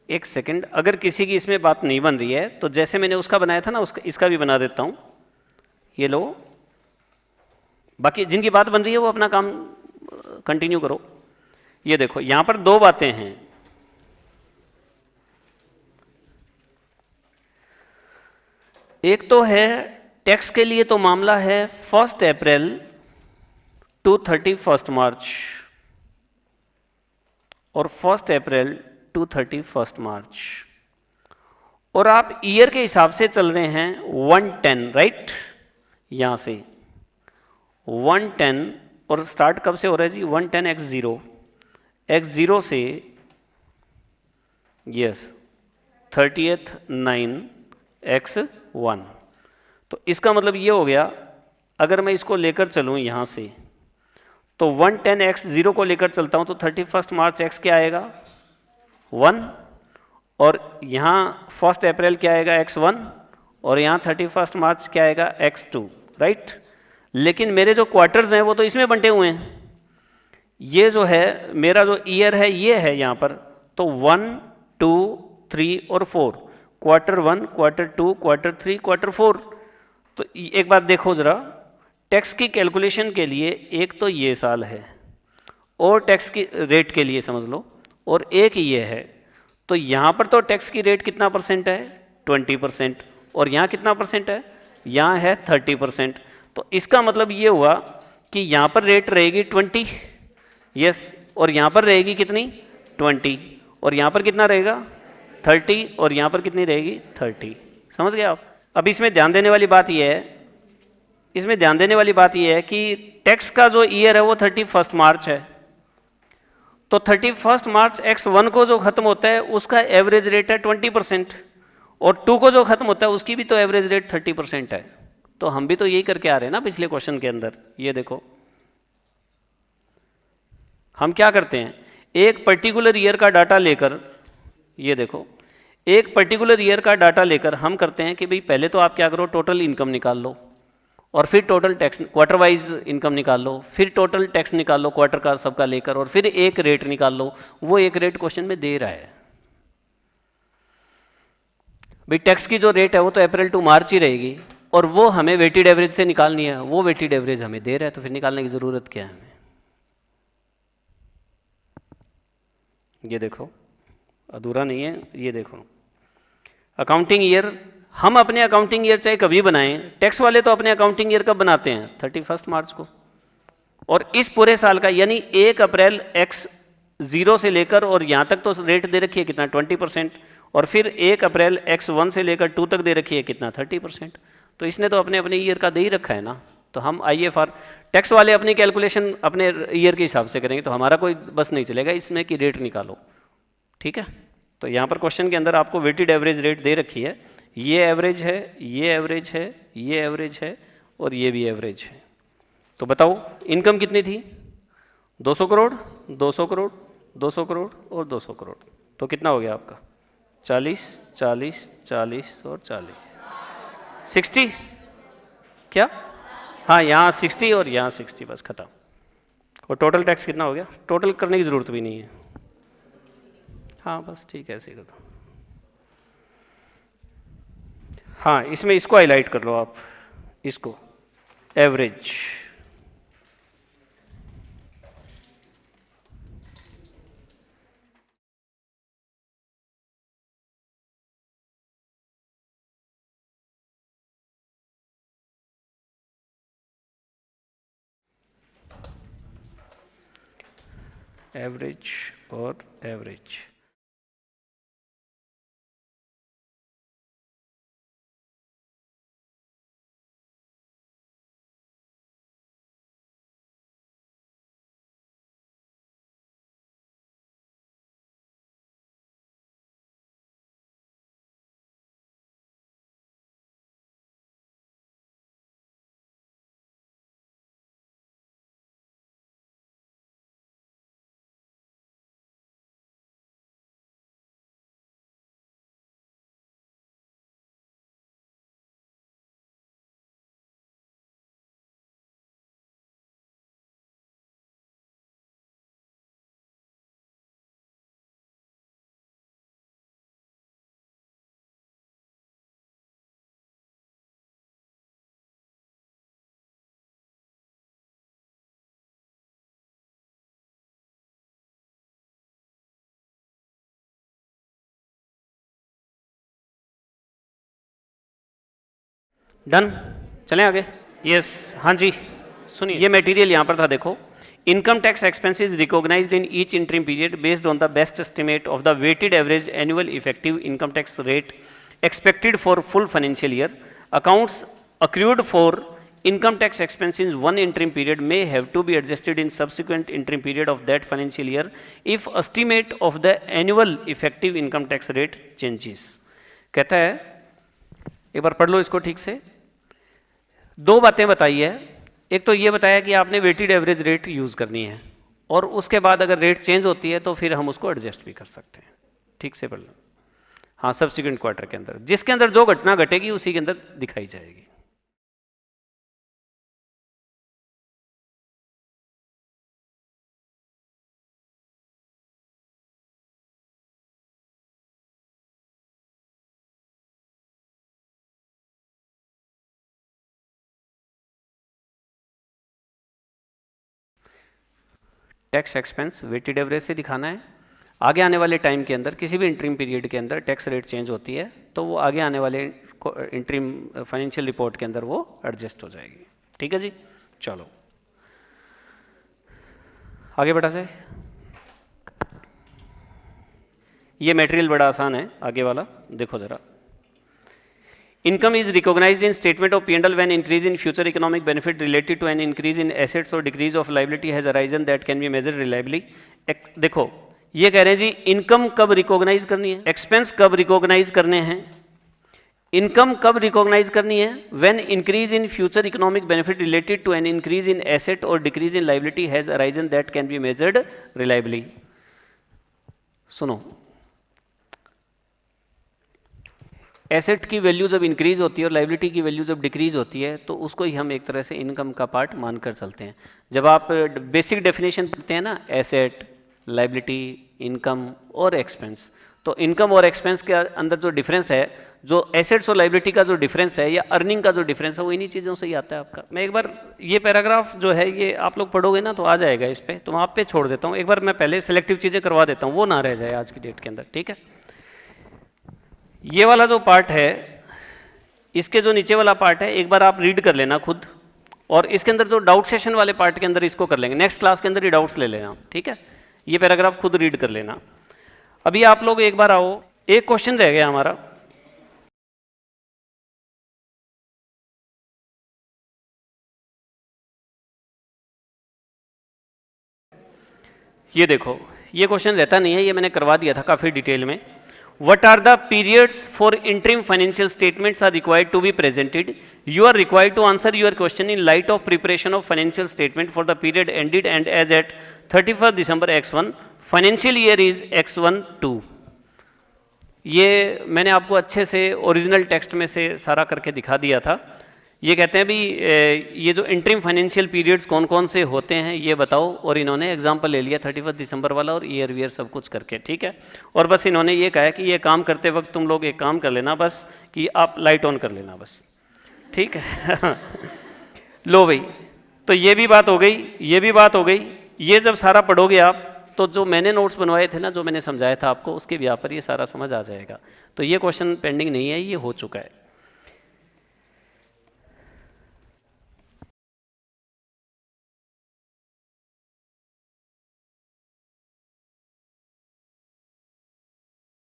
A: एक सेकंड, अगर किसी की इसमें बात नहीं बन रही है तो जैसे मैंने उसका बनाया था ना, उसका इसका भी बना देता हूं। ये लो, बाकी जिनकी बात बन रही है वो अपना काम कंटिन्यू करो। ये देखो, यहां पर दो बातें हैं। एक तो है टैक्स के लिए तो मामला है 1 अप्रैल टू 31st मार्च, और 1 अप्रैल टू 31st मार्च, और आप ईयर के हिसाब से चल रहे हैं 110, राइट? यहां से 110, और स्टार्ट कब से हो रहा है जी? 110 X0, X0 से यस 30th 9 X1। तो इसका मतलब ये हो गया, अगर मैं इसको लेकर चलूं यहां से, तो 110 X0 को लेकर चलता हूं तो 31st मार्च X क्या आएगा? 1, और यहाँ 1 अप्रैल क्या आएगा? X1, और यहाँ 31st मार्च क्या आएगा? X2, right? लेकिन मेरे जो क्वार्टर्स हैं वो तो इसमें बंटे हुए हैं। ये जो है मेरा जो ईयर है ये है यहाँ पर, तो 1 2 3 और 4, Q1, Q2, Q3, Q4। तो एक बात देखो जरा, टैक्स की कैलकुलेशन के लिए एक तो ये साल है और टैक्स की रेट के लिए समझ लो, और एक ये है, तो यहाँ पर तो टैक्स की रेट कितना परसेंट है 20%, और यहाँ कितना परसेंट है, यहाँ है 30%। तो इसका मतलब ये हुआ कि यहाँ पर रेट रहेगी 20, यस, और यहाँ पर रहेगी कितनी 20, और यहाँ पर कितना रहेगा 30, और यहाँ पर कितनी रहेगी 30। समझ गए आप? अब इसमें ध्यान देने वाली बात यह है, इसमें ध्यान देने वाली बात यह है कि टैक्स का जो ईयर है वो 31 मार्च है, तो 31 मार्च X1 को जो खत्म होता है उसका एवरेज रेट है 20%, और 2 को जो खत्म होता है उसकी भी तो एवरेज रेट 30% है। तो हम भी तो यही करके आ रहे हैं ना पिछले क्वेश्चन के अंदर। ये देखो हम क्या करते हैं, एक पर्टिकुलर ईयर का डाटा लेकर, ये देखो एक पर्टिकुलर ईयर का डाटा लेकर हम करते हैं कि भाई पहले तो आप क्या करो, टोटल इनकम निकाल लो, और फिर total tax quarter wise income निकाल लो, फिर टोटल टैक्स निकाल लो क्वार्टर का सबका लेकर, और फिर एक रेट निकाल लो। वो एक रेट क्वेश्चन में दे रहा है भाई, टैक्स की जो रेट है वो तो अप्रैल टू मार्च ही रहेगी, और वो हमें वेटेड एवरेज से निकालनी है, वो वेटेड एवरेज हमें दे रहा है, तो फिर निकालने की ज़रूरत क्या है हमें। ये देखो अधूरा नहीं है, ये देखो अकाउंटिंग ईयर, हम अपने अकाउंटिंग ईयर चाहे कभी बनाएं, टैक्स वाले तो अपने अकाउंटिंग ईयर कब बनाते हैं 31 मार्च को, और इस पूरे साल का यानी 1 अप्रैल X0 से लेकर और यहाँ तक तो रेट दे रखी है कितना 20%, और फिर 1 अप्रैल X1 से लेकर 2 तक दे रखी है कितना 30%। तो इसने तो अपने अपने ईयर का दे ही रखा है ना, तो हम IFR टैक्स वाले अपनी कैलकुलेशन अपने ईयर के हिसाब से करेंगे, तो हमारा कोई बस नहीं चलेगा इसमें कि रेट निकालो। ठीक है, तो यहाँ पर क्वेश्चन के अंदर आपको वेटेड एवरेज रेट दे रखी है, ये एवरेज है, ये एवरेज है, ये एवरेज है, और ये भी एवरेज है। तो बताओ इनकम कितनी थी 200 करोड़, 200 करोड़, 200 करोड़ और 200 करोड़, तो कितना हो गया आपका 40, 40, 40 और 40, 60 क्या, हाँ यहाँ 60 और यहाँ 60, बस खत्म। और टोटल टैक्स कितना हो गया, टोटल करने की ज़रूरत भी नहीं है, हाँ बस ठीक है ऐसे कर दो। हाँ इसमें इसको हाईलाइट कर लो आप, इसको एवरेज, एवरेज और एवरेज। डन, चलें आगे। यस हाँ जी, सुनिए ये मटेरियल यहाँ पर था, देखो income tax expenses recognised in each interim period based on the best estimate of the weighted average annual effective income tax rate expected for full financial year. Accounts accrued for income tax expense in one interim period may have to be adjusted in subsequent interim period of that financial year if estimate of the annual effective income tax rate changes. कहता है, एक बार पढ़ लो इसको ठीक से। दो बातें बताई है, एक तो ये बताया कि आपने वेटेड एवरेज रेट यूज़ करनी है, और उसके बाद अगर रेट चेंज होती है तो फिर हम उसको एडजस्ट भी कर सकते हैं। ठीक से पढ़ लो। हाँ सब्सिक्वेंट क्वार्टर के अंदर जिसके अंदर जो घटना घटेगी उसी के अंदर दिखाई जाएगी। टैक्स एक्सपेंस वेटेड एवरेज से दिखाना है। आगे आने वाले टाइम के अंदर किसी भी इंटरिम पीरियड के अंदर टैक्स रेट चेंज होती है तो वो आगे आने वाले इंटरिम फाइनेंशियल रिपोर्ट के अंदर वो एडजस्ट हो जाएगी। ठीक है जी, चलो आगे बढ़ा जाए। ये मटेरियल बड़ा आसान है, आगे वाला देखो जरा। Income is recognized in statement of P&L when increase in future economic benefit related to an increase in assets or decrease of liability has arisen that can be measured reliably. देखो ये कह रहे हैं जी इनकम कब रिकॉग्नाइज करनी है, एक्सपेंस कब रिकॉग्नाइज करने हैं, इनकम कब रिकॉग्नाइज करनी है, when increase in future economic benefit related to an increase in asset or decrease in liability has arisen that can be measured reliably. सुनो, एसेट की वैल्यू जब इंक्रीज होती है और लाइबिलिटी की वैल्यू जब डिक्रीज होती है तो उसको ही हम एक तरह से इनकम का पार्ट मानकर चलते हैं। जब आप बेसिक डेफिनेशन पढ़ते हैं ना, एसेट, लाइबिलिटी, इनकम और एक्सपेंस, तो इनकम और एक्सपेंस के अंदर जो डिफरेंस है, जो एसेट्स और लाइबिलिटी का जो डिफरेंस है या अर्निंग का जो डिफरेंस है, वो इन्हीं चीज़ों से ही आता है आपका। मैं एक बार ये पैराग्राफ जो है ये आप लोग पढ़ोगे ना तो आ जाएगा इस पर, तो मैं आप पे छोड़ देता हूँ। एक बार मैं पहले सेलेक्टिव चीज़ें करवा देता हूँ, वो ना रह जाए आज की डेट के अंदर। ठीक है, ये वाला जो पार्ट है, इसके जो नीचे वाला पार्ट है एक बार आप रीड कर लेना खुद, और इसके अंदर जो डाउट सेशन वाले पार्ट के अंदर इसको कर लेंगे, नेक्स्ट क्लास के अंदर ये डाउट्स ले लेना। ठीक है, ये पैराग्राफ खुद रीड कर लेना। अभी आप लोग एक बार आओ, एक क्वेश्चन रह गया हमारा, ये देखो, ये क्वेश्चन रहता नहीं है, ये मैंने करवा दिया था काफ़ी डिटेल में। What are the periods for interim financial statements are required to be presented? You are required to answer your question in light of preparation of financial statement for the period ended and as at 31st December X1, financial year is X12। ये मैंने आपको अच्छे से ओरिजिनल टेक्स्ट में से सारा करके दिखा दिया था। ये कहते हैं भी ये जो इंटरिम फाइनेंशियल पीरियड्स कौन कौन से होते हैं ये बताओ, और इन्होंने एग्जांपल ले लिया 31 दिसंबर वाला और ईयर वीयर सब कुछ करके। ठीक है, और बस इन्होंने ये कहा है कि ये काम करते वक्त तुम लोग एक काम कर लेना बस, कि आप लाइट ऑन कर लेना बस। ठीक है लो भाई, तो ये भी बात हो गई, ये भी बात हो गई। ये जब सारा पढ़ोगे आप तो जो मैंने नोट्स बनवाए थे ना, जो मैंने समझाया था आपको, उसके ब्याह पर ये सारा समझ आ जाएगा। तो ये क्वेश्चन पेंडिंग नहीं है, ये हो चुका है।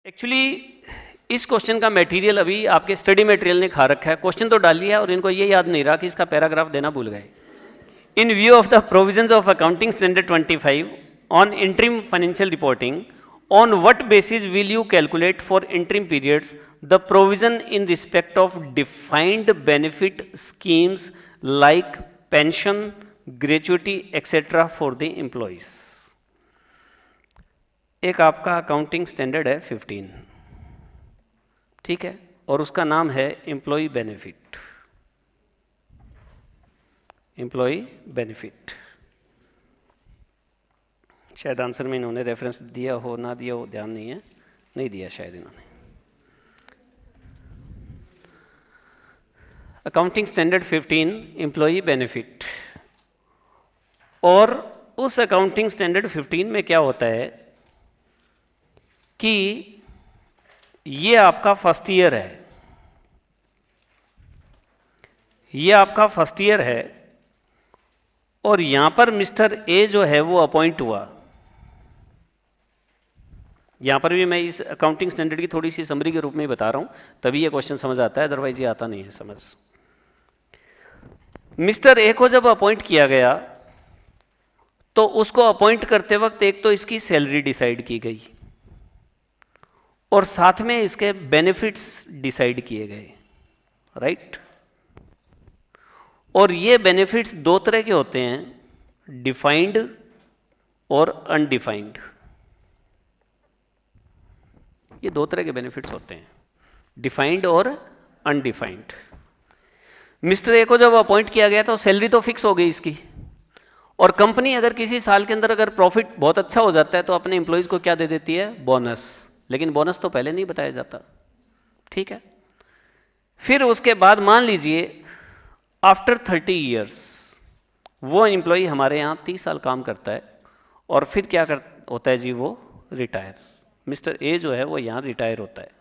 A: एक्चुअली इस क्वेश्चन का मटेरियल अभी आपके स्टडी मटेरियल ने खा रखा है। क्वेश्चन तो डाल लिया है और इनको ये याद नहीं रहा कि इसका पैराग्राफ देना भूल गए। इन view of the provisions of accounting standard 25 on interim financial reporting, on what basis will you calculate for interim periods the provision in respect of defined benefit schemes like pension, gratuity etcetera for the employees. एक आपका अकाउंटिंग स्टैंडर्ड है 15, ठीक है, और उसका नाम है एम्प्लॉय बेनिफिट। एम्प्लॉय बेनिफिट, शायद आंसर में इन्होंने रेफरेंस दिया हो ना दिया हो, ध्यान नहीं है, नहीं दिया शायद इन्होंने। अकाउंटिंग स्टैंडर्ड 15 एम्प्लॉय बेनिफिट, और उस अकाउंटिंग स्टैंडर्ड 15 में क्या होता है कि ये आपका फर्स्ट ईयर है, ये आपका फर्स्ट ईयर है, और यहां पर मिस्टर ए जो है वो अपॉइंट हुआ। यहां पर भी मैं इस अकाउंटिंग स्टैंडर्ड की थोड़ी सी समरी के रूप में ही बता रहा हूं, तभी ये क्वेश्चन समझ आता है, अदरवाइज ये आता नहीं है समझ। मिस्टर ए को जब अपॉइंट किया गया तो उसको अपॉइंट करते वक्त एक तो इसकी सैलरी डिसाइड की गई और साथ में इसके बेनिफिट्स डिसाइड किए गए, राइट। और ये बेनिफिट्स दो तरह के होते हैं, डिफाइंड और अनडिफाइंड। ये दो तरह के बेनिफिट्स होते हैं, डिफाइंड और अनडिफाइंड। मिस्टर ए को जब अपॉइंट किया गया तो सैलरी तो फिक्स हो गई इसकी, और कंपनी अगर किसी साल के अंदर अगर प्रॉफिट बहुत अच्छा हो जाता है तो अपने एम्प्लॉइज को क्या दे देती है, बोनस। लेकिन बोनस तो पहले नहीं बताया जाता, ठीक है। फिर उसके बाद मान लीजिए आफ्टर 30 ईयर्स वो एम्प्लॉय हमारे यहाँ 30 साल काम करता है और फिर क्या होता है जी, वो रिटायर। मिस्टर ए जो है वो यहाँ रिटायर होता है।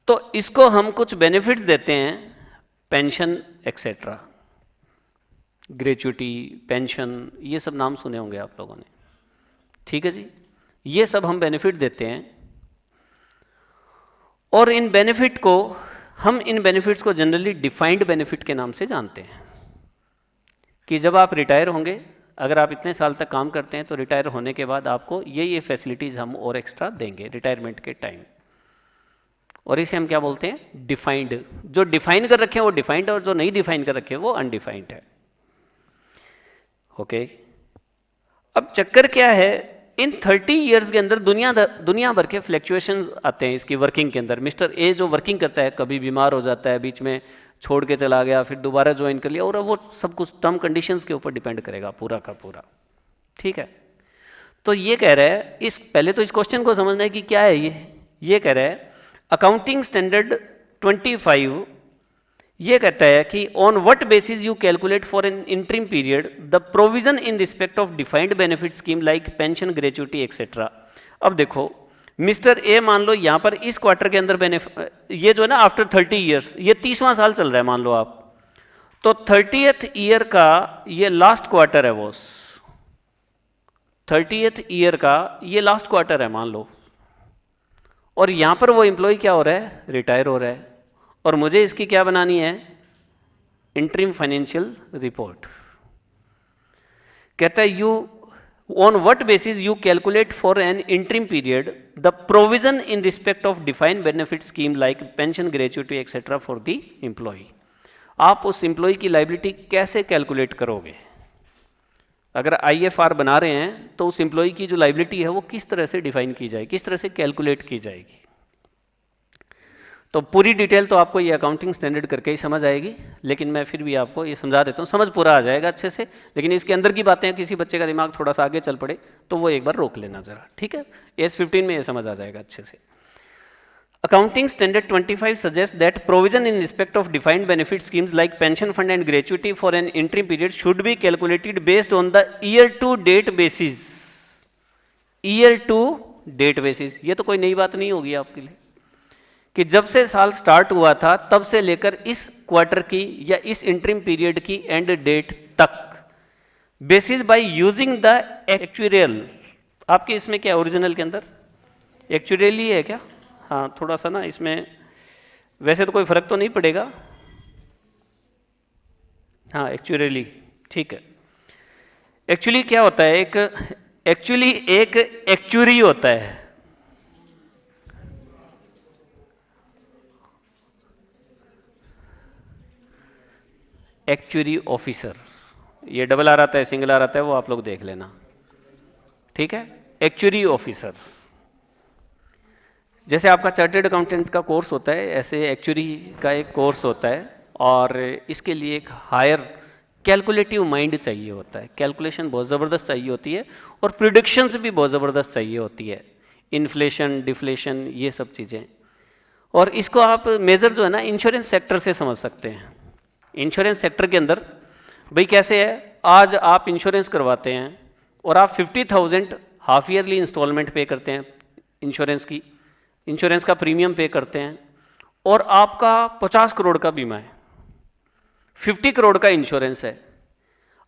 A: तो इसको हम कुछ बेनिफिट्स देते हैं, पेंशन एक्सेट्रा, ग्रेचुइटी, पेंशन, ये सब नाम सुने होंगे आप लोगों ने, ठीक है जी। ये सब हम बेनिफिट देते हैं, और इन बेनिफिट को हम इन बेनिफिट्स को जनरली डिफाइंड बेनिफिट के नाम से जानते हैं, कि जब आप रिटायर होंगे, अगर आप इतने साल तक काम करते हैं तो रिटायर होने के बाद आपको ये फैसिलिटीज़ हम और एक्स्ट्रा देंगे रिटायरमेंट के टाइम, और इसे हम क्या बोलते हैं, डिफाइंड। जो डिफाइन कर रखे हैं वो डिफाइंड, और जो नहीं डिफाइन कर रखे हैं वो अनडिफाइंड है। ओके, अब चक्कर क्या है, इन 30 ईयर्स के अंदर दुनिया भर के फ्लैक्चुएशंस आते हैं इसकी वर्किंग के अंदर। मिस्टर ए जो वर्किंग करता है कभी बीमार हो जाता है, बीच में छोड़ के चला गया, फिर दोबारा ज्वाइन कर लिया, और वो सब कुछ टर्म कंडीशंस के ऊपर डिपेंड करेगा पूरा का पूरा, ठीक है। तो ये कह रहा है, इस पहले तो इस क्वेश्चन को समझना है कि क्या है ये कह रहा है अकाउंटिंग स्टैंडर्ड 25 ये कहता है कि on what basis you calculate for an interim period the provision in respect of defined benefit scheme like pension, gratuity etcetera. अब देखो, मिस्टर ए मान लो यहाँ पर इस क्वार्टर के अंदर ये जो है ना आफ्टर 30 ईयर्स, ये 30वां साल चल रहा है मान लो आप, तो 30th ईयर का ये लास्ट क्वार्टर है, वो 30th ईयर का ये लास्ट क्वार्टर है मान लो, और यहाँ पर वो एम्प्लॉय क्या हो रहा है, रिटायर हो रहा है, और मुझे इसकी क्या बनानी है, इंटरिम फाइनेंशियल रिपोर्ट। कहता है you on what basis you calculate for an interim period the provision in respect of defined benefit scheme like pension, gratuity etcetera for the employee. आप उस एम्प्लॉय की लाइबिलिटी कैसे कैलकुलेट करोगे? अगर IFR बना रहे हैं तो उस एम्प्लॉय की जो लाइबिलिटी है वो किस तरह से डिफाइन की जाएगी, किस तरह से कैलकुलेट की जाएगी। तो पूरी डिटेल तो आपको ये अकाउंटिंग स्टैंडर्ड करके ही समझ आएगी, लेकिन मैं फिर भी आपको ये समझा देता हूँ, समझ पूरा आ जाएगा अच्छे से। लेकिन इसके अंदर की बातें किसी बच्चे का दिमाग थोड़ा सा आगे चल पड़े तो वो एक बार रोक लेना ज़रा, ठीक है। AS15 में ये समझ आ जाएगा अच्छे से। Accounting Standard 25 suggests that provision in respect of defined benefit schemes like pension fund and gratuity for an interim period should be calculated based on the year to date basis. Year to date basis, ये तो कोई नई बात नहीं होगी आपके लिए, कि जब से साल स्टार्ट हुआ था तब से लेकर इस क्वार्टर की या इस इंटरिम पीरियड की एंड डेट तक, basis by using the actuarial. आपके इसमें क्या ओरिजिनल के अंदर एक्चुरियल ही है क्या? हाँ, थोड़ा सा ना इसमें, वैसे तो कोई फर्क तो नहीं पड़ेगा, हाँ एक्चुअली ठीक है। एक्चुअली क्या होता है, एक एक्चुरी होता है, एक्चुरी ऑफिसर, ये डबल आर आता है, सिंगल आर आता है, वो आप लोग देख लेना, ठीक है। एक्चुरी ऑफिसर, जैसे आपका चार्टर्ड अकाउंटेंट का कोर्स होता है, ऐसे एक्चुरी का एक कोर्स होता है, और इसके लिए एक हायर कैलकुलेटिव माइंड चाहिए होता है, कैलकुलेशन बहुत ज़बरदस्त चाहिए होती है, और प्रिडिक्शंस भी बहुत ज़बरदस्त चाहिए होती है, इन्फ्लेशन, डिफ्लेशन, ये सब चीज़ें। और इसको आप मेज़र जो है ना इंश्योरेंस सेक्टर से समझ सकते हैं। इंश्योरेंस सेक्टर के अंदर भाई कैसे है, आज आप इंश्योरेंस करवाते हैं और आप 50,000 हाफ ईयरली इंस्टॉलमेंट पे करते हैं इंश्योरेंस का प्रीमियम पे करते हैं, और आपका 50 करोड़ का बीमा है, 50 करोड़ का इंश्योरेंस है।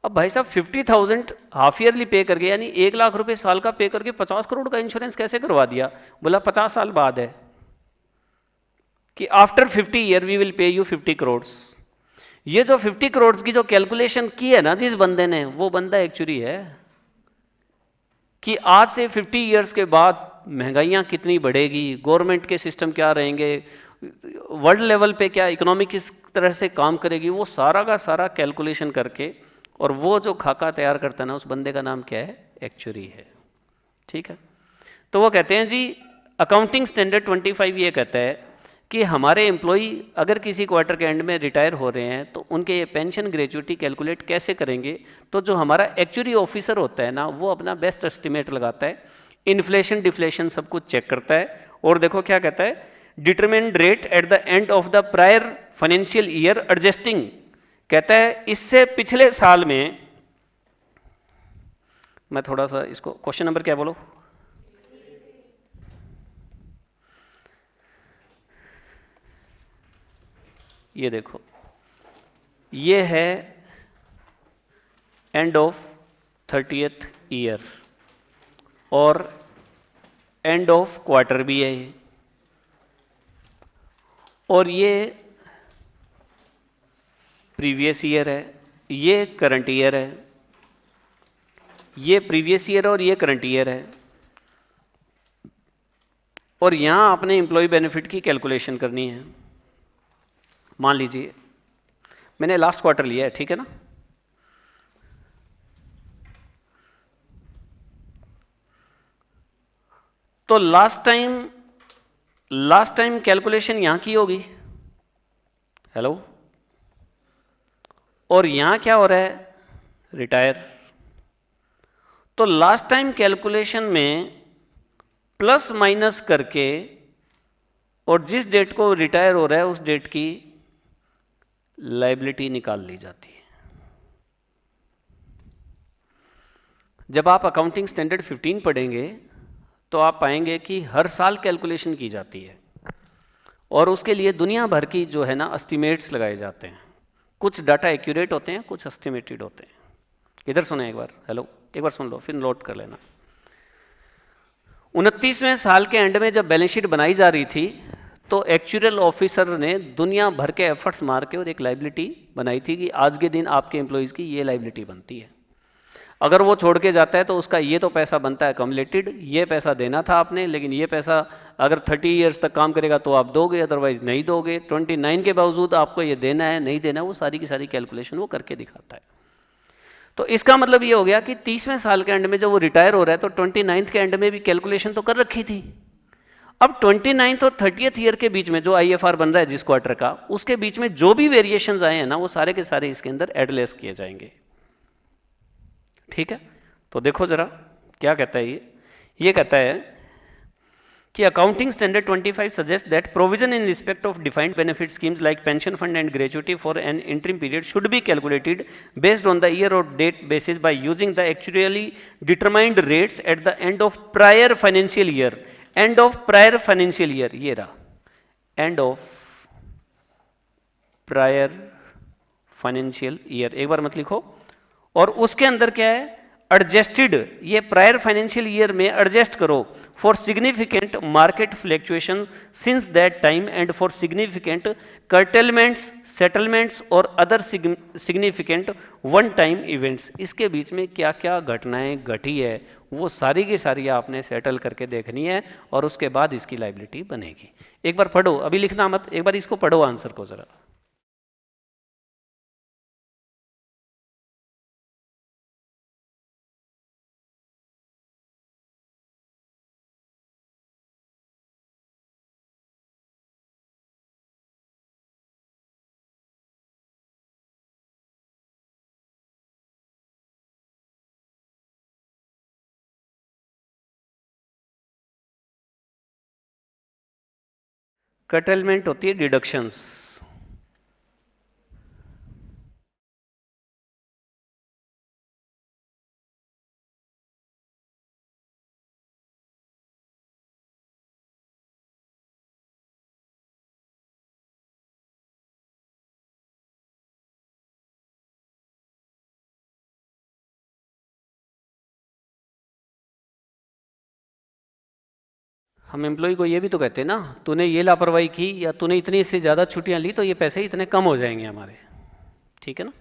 A: अब भाई साहब 50,000 हाफ ईयरली पे करके, यानी 1 लाख रुपए साल का पे करके 50 करोड़ का इंश्योरेंस कैसे करवा दिया? बोला 50 साल बाद है, कि after 50 year we will pay you 50 crore. ये जो 50 करोड़ की जो कैलकुलेशन की है ना जिस बंदे ने, वो बंदा एक्चुअली है कि आज से 50 ईयर्स के बाद महंगाइयाँ कितनी बढ़ेगी, गवर्नमेंट के सिस्टम क्या रहेंगे, वर्ल्ड लेवल पे क्या इकोनॉमी किस तरह से काम करेगी, वो सारा का सारा कैलकुलेशन करके, और वो जो खाका तैयार करता है ना, उस बंदे का नाम क्या है? एक्चुरी है, ठीक है। तो वो कहते हैं जी अकाउंटिंग स्टैंडर्ड 25 ये कहता है कि हमारे एम्प्लॉई अगर किसी क्वार्टर के एंड में रिटायर हो रहे हैं तो उनके ये पेंशन, ग्रेचुइटी कैलकुलेट कैसे करेंगे? तो जो हमारा एक्चुरी ऑफिसर होता है ना, वो अपना बेस्ट एस्टिमेट लगाता है, इन्फ्लेशन, डिफ्लेशन सब कुछ चेक करता है, और देखो क्या कहता है, determined rate at the end of the prior financial year adjusting. कहता है इससे पिछले साल में मैं थोड़ा सा इसको, क्वेश्चन नंबर क्या बोलो? ये देखो, ये है एंड ऑफ 30th ईयर और एंड ऑफ क्वार्टर भी है ये, और ये प्रीवियस ईयर है, ये करंट ईयर है, ये प्रीवियस ईयर और ये करंट ईयर है, और यहां आपने एम्प्लॉय बेनिफिट की कैलकुलेशन करनी है। मान लीजिए मैंने लास्ट क्वार्टर लिया है, ठीक है ना, तो लास्ट टाइम कैलकुलेशन यहां की होगी, हेलो, और यहां क्या हो रहा है, रिटायर। तो लास्ट टाइम कैलकुलेशन में प्लस माइनस करके और जिस डेट को रिटायर हो रहा है उस डेट की लायबिलिटी निकाल ली जाती है। जब आप अकाउंटिंग स्टैंडर्ड 15 पढ़ेंगे तो आप पाएंगे कि हर साल कैलकुलेशन की जाती है और उसके लिए दुनिया भर की जो है ना एस्टिमेट्स लगाए जाते हैं। कुछ डाटा एक्यूरेट होते हैं, कुछ एस्टिमेटेड होते हैं। इधर सुने एक बार, हेलो, एक बार सुन लो फिर नोट कर लेना। 29वें साल के एंड में जब बैलेंस शीट बनाई जा रही थी तो एक्चुअल ऑफिसर ने दुनिया भर के एफर्ट्स मार के और एक लायबिलिटी बनाई थी कि आज के दिन आपके एम्प्लॉइज़ की ये लायबिलिटी बनती है। अगर वो छोड़ के जाता है तो उसका ये तो पैसा बनता है कम्युलेटेड, ये पैसा देना था आपने, लेकिन ये पैसा अगर 30 ईयर्स तक काम करेगा तो आप दोगे, अदरवाइज नहीं दोगे। 29 के बावजूद आपको ये देना है नहीं देना, वो सारी की सारी कैलकुलेशन वो करके दिखाता है। तो इसका मतलब ये हो गया कि 30वें साल के एंड में जब वो रिटायर हो रहा है तो 29th के एंड में भी कैलकुलेशन तो कर रखी थी। अब 29th और 30th ईयर के बीच में जो IFR बन रहा है जिस क्वार्टर का, उसके बीच में जो भी वेरिएशंस आए हैं ना वो सारे के सारे इसके अंदर एडलेस किए जाएंगे। ठीक है, तो देखो जरा क्या कहता है ये कहता है कि accounting standard 25 suggest that provision in respect of defined benefit schemes like pension fund and gratuity for an interim period should be calculated based on the year और date basis by using the actually determined rates at the end of prior financial year. End of prior financial year ये रहा, end of prior financial year, एक बार मत लिखो। और उसके अंदर क्या है, एडजस्टेड, ये प्रायर फाइनेंशियल ईयर में एडजस्ट करो for significant market fluctuation since that time and for significant curtailments, settlements और other significant one time events. इसके बीच में क्या क्या घटनाएं घटी है वो सारी की सारी आपने सेटल करके देखनी है और उसके बाद इसकी लायबिलिटी बनेगी। एक बार पढ़ो, अभी लिखना मत, एक बार इसको पढ़ो आंसर को जरा। कर्टेलमेंट होती है डिडक्शंस। हम एम्प्लॉय को ये भी तो कहते हैं ना, तूने ये लापरवाही की या तूने इतनी इससे ज़्यादा छुट्टियां ली तो ये पैसे इतने कम हो जाएंगे हमारे, ठीक है ना।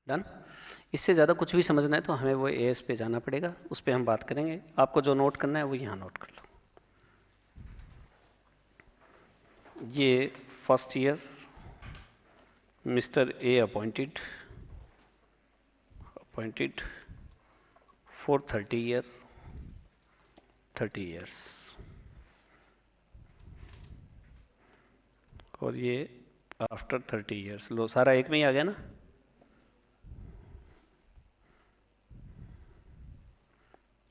A: डन। इससे ज़्यादा कुछ भी समझना है तो हमें वो AS पे जाना पड़ेगा, उस पर हम बात करेंगे। आपको जो नोट करना है वो यहाँ नोट कर लो। ये first year, Mr. A appointed for 30 years, और ये आफ्टर 30 years। लो सारा एक में ही आ गया ना,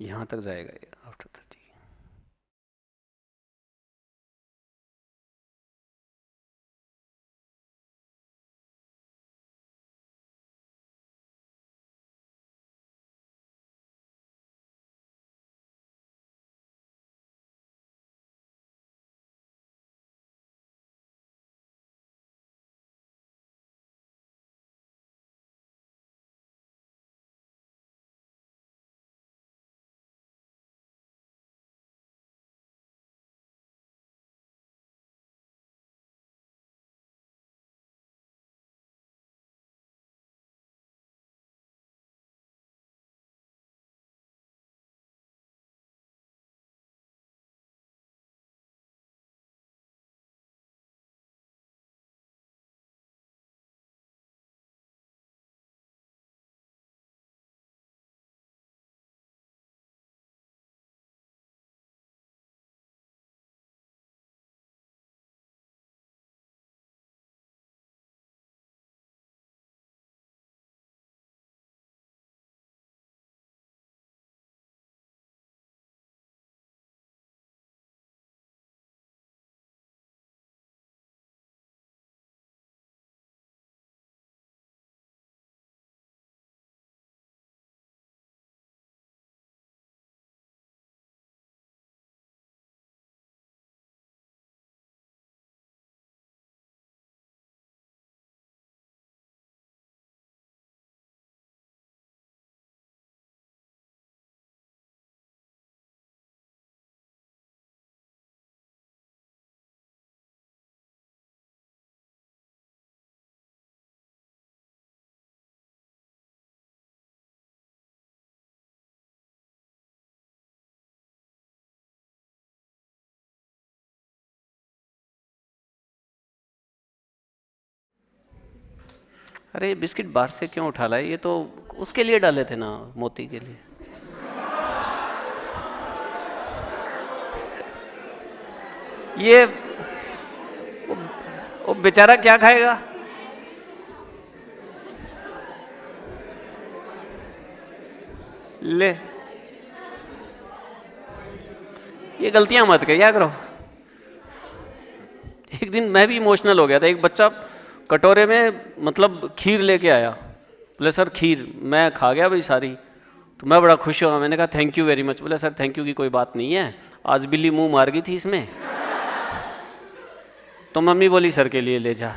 A: यहाँ तक जाएगा ये आफ्टर 30। अरे ये बिस्किट बाहर से क्यों उठा लाए, ये तो उसके लिए डाले थे ना, मोती के लिए। ये वो बेचारा क्या खाएगा। ले, ये गलतियां मत कर, क्या करो। एक दिन मैं भी इमोशनल हो गया था, एक बच्चा कटोरे में मतलब खीर लेके आया, बोले सर खीर, मैं खा गया भाई सारी, तो मैं बड़ा खुश हुआ, मैंने कहा थैंक यू वेरी मच। बोले सर थैंक यू की कोई बात नहीं है, आज बिल्ली मुंह मार गई थी इसमें, तो मम्मी बोली सर के लिए ले जा।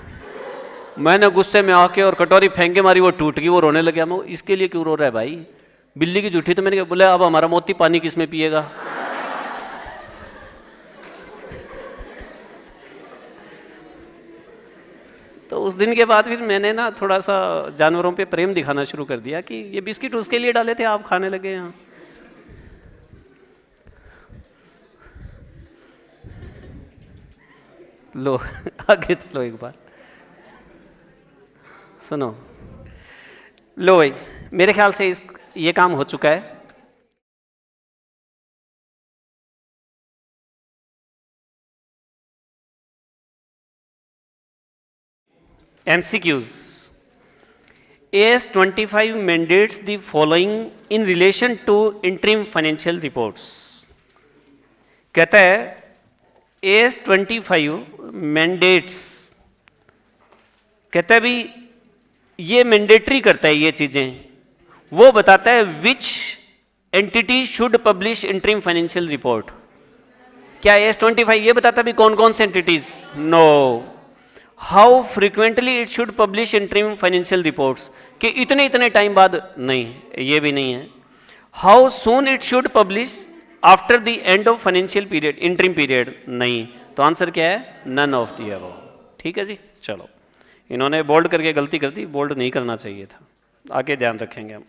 A: मैंने गुस्से में आके और कटोरी फेंक के मारी, वो टूट गई, वो रोने लग गया। मैं इसके लिए क्यों रो रहा है भाई, बिल्ली की झूठी। तो मैंने कहा, बोले अब हमारा मोती पानी किसमें पिएगा। तो उस दिन के बाद फिर मैंने ना थोड़ा सा जानवरों पे प्रेम दिखाना शुरू कर दिया कि ये बिस्किट उसके लिए डाले थे, आप खाने लगे यहाँ। लो आगे चलो एक बार सुनो। लो भाई, मेरे ख्याल से ये काम हो चुका है। MCQs। AS25 mandates the following in relation to interim financial reports। कहता है AS25 mandates, कहता है भी ये मैंडेटरी करता है ये चीजें, वो बताता है which entity should publish interim financial report. क्या AS25 ये बताता है भी कौन कौन से entities? No. How frequently it should publish interim financial reports, कि इतने इतने टाइम बाद? नहीं, ये भी नहीं है। How soon it should publish after the end of financial period, interim period? नहीं। तो आंसर क्या है? None of the above. ठीक है जी, चलो। इन्होंने बोल्ड करके गलती कर दी, बोल्ड नहीं करना चाहिए था, आगे ध्यान रखेंगे हम।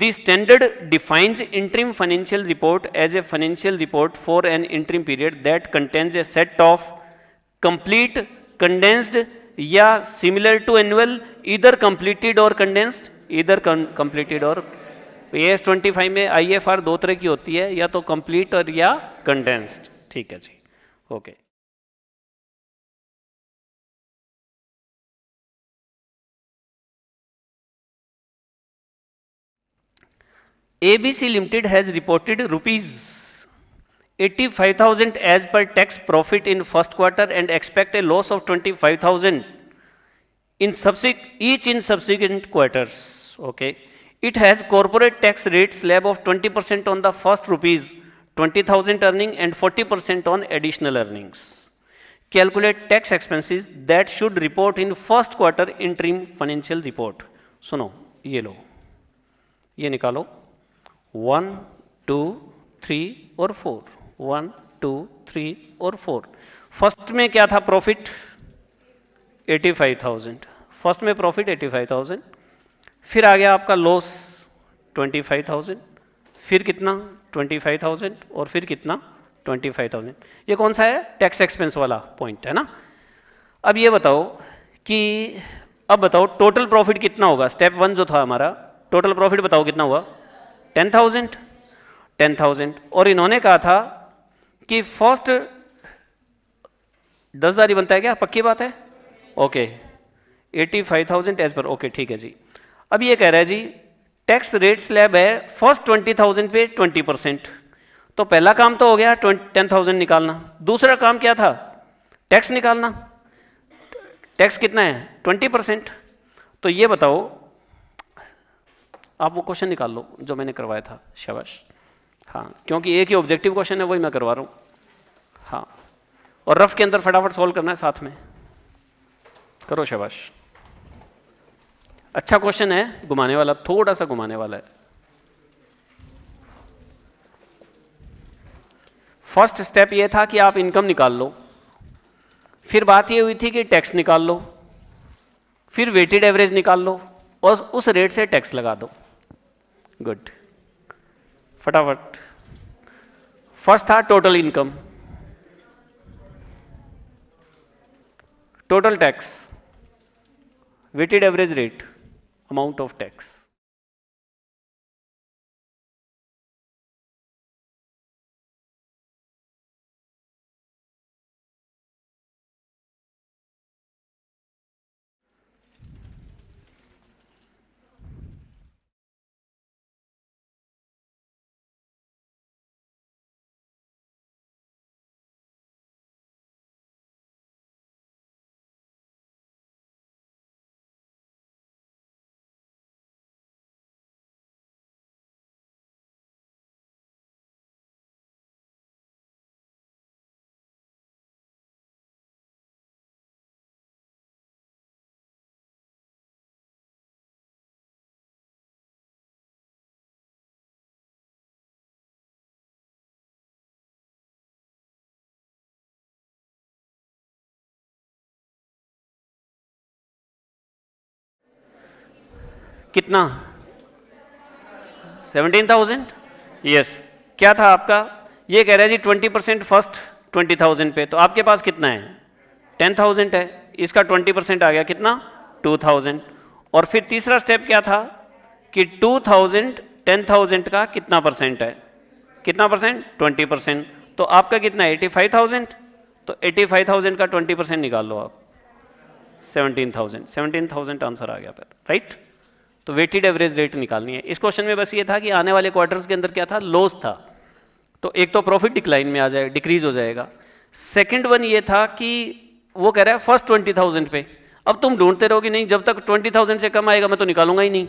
A: The standard defines interim financial report as a financial report for an interim period that contains a set of complete, condensed या similar to annual, either completed or condensed, either completed or AS 25 में IFR दो तरह की होती है, या तो कंप्लीट और या कंडेंस्ड. ठीक है जी, okay. ABC Limited has reported rupees 85,000 as per tax profit in first quarter and expect a loss of 25,000 in subsequent quarters. Okay. It has corporate tax rate slab of 20% on the first rupees 20,000 earning and 40% on additional earnings. Calculate tax expenses that should report in first quarter interim financial report. सुनो, ये लो, ये निकालो 1, 2, 3 और 4. 1, 2, 3 और 4. फर्स्ट में क्या था प्रॉफिट? 85,000. फर्स्ट में प्रॉफिट 85,000. फिर आ गया आपका लॉस 25,000. फिर कितना? 25,000. और फिर कितना? 25,000. ये कौन सा है? टैक्स एक्सपेंस वाला पॉइंट है ना. अब ये बताओ कि अब बताओ टोटल प्रॉफिट कितना होगा. स्टेप 1 जो था हमारा, टोटल प्रॉफिट बताओ कितना हुआ? 10,000. 10,000. और इन्होंने कहा था कि फर्स्ट 10,000 ही बनता है क्या? पक्की बात है? ओके. 85,000 as per. ओके ठीक है जी. अब ये कह रहा है जी टैक्स रेट स्लैब है फर्स्ट 20,000 पे 20%. तो पहला काम तो हो गया 10,000 निकालना. दूसरा काम क्या था? टैक्स निकालना. टैक्स कितना है? 20%. तो ये बताओ, आप वो क्वेश्चन निकाल लो जो मैंने करवाया था. शाबाश. हाँ, क्योंकि एक ही ऑब्जेक्टिव क्वेश्चन है, वही मैं करवा रहा हूँ. हाँ, और रफ के अंदर फटाफट सॉल्व करना है साथ में. करो. शाबाश. अच्छा क्वेश्चन है, घुमाने वाला, थोड़ा सा घुमाने वाला है. फर्स्ट स्टेप ये था कि आप इनकम निकाल लो. फिर बात ये हुई थी कि टैक्स निकाल लो. फिर वेटेड एवरेज निकाल लो और उस रेट से टैक्स लगा दो. गुड. फटाफट. फर्स्ट था total income, total tax, weighted average rate, amount of tax. कितना? 17,000. यस. क्या था आपका? ये कह रहा है जी 20% फर्स्ट 20,000 पे. तो आपके पास कितना है? 10,000 है. इसका 20% आ गया कितना? 2,000. और फिर तीसरा स्टेप क्या था कि 2,000 10,000 का कितना परसेंट है? कितना परसेंट? 20%. तो आपका कितना है? 85,000. तो 85,000 का 20% निकाल लो आप. 17,000. 17,000 आंसर आ गया फिर. राइट. तो वेटेड एवरेज रेट निकालनी है. इस क्वेश्चन में बस ये था कि आने वाले क्वार्टर्स के अंदर क्या था? लॉस था. तो एक तो प्रॉफिट डिक्लाइन में आ जाए, डिक्रीज हो जाएगा. सेकंड वन ये था कि वो कह रहा है फर्स्ट 20,000 पे. अब तुम ढूंढते रहो कि नहीं जब तक 20,000 से कम आएगा मैं तो निकालूंगा ही नहीं.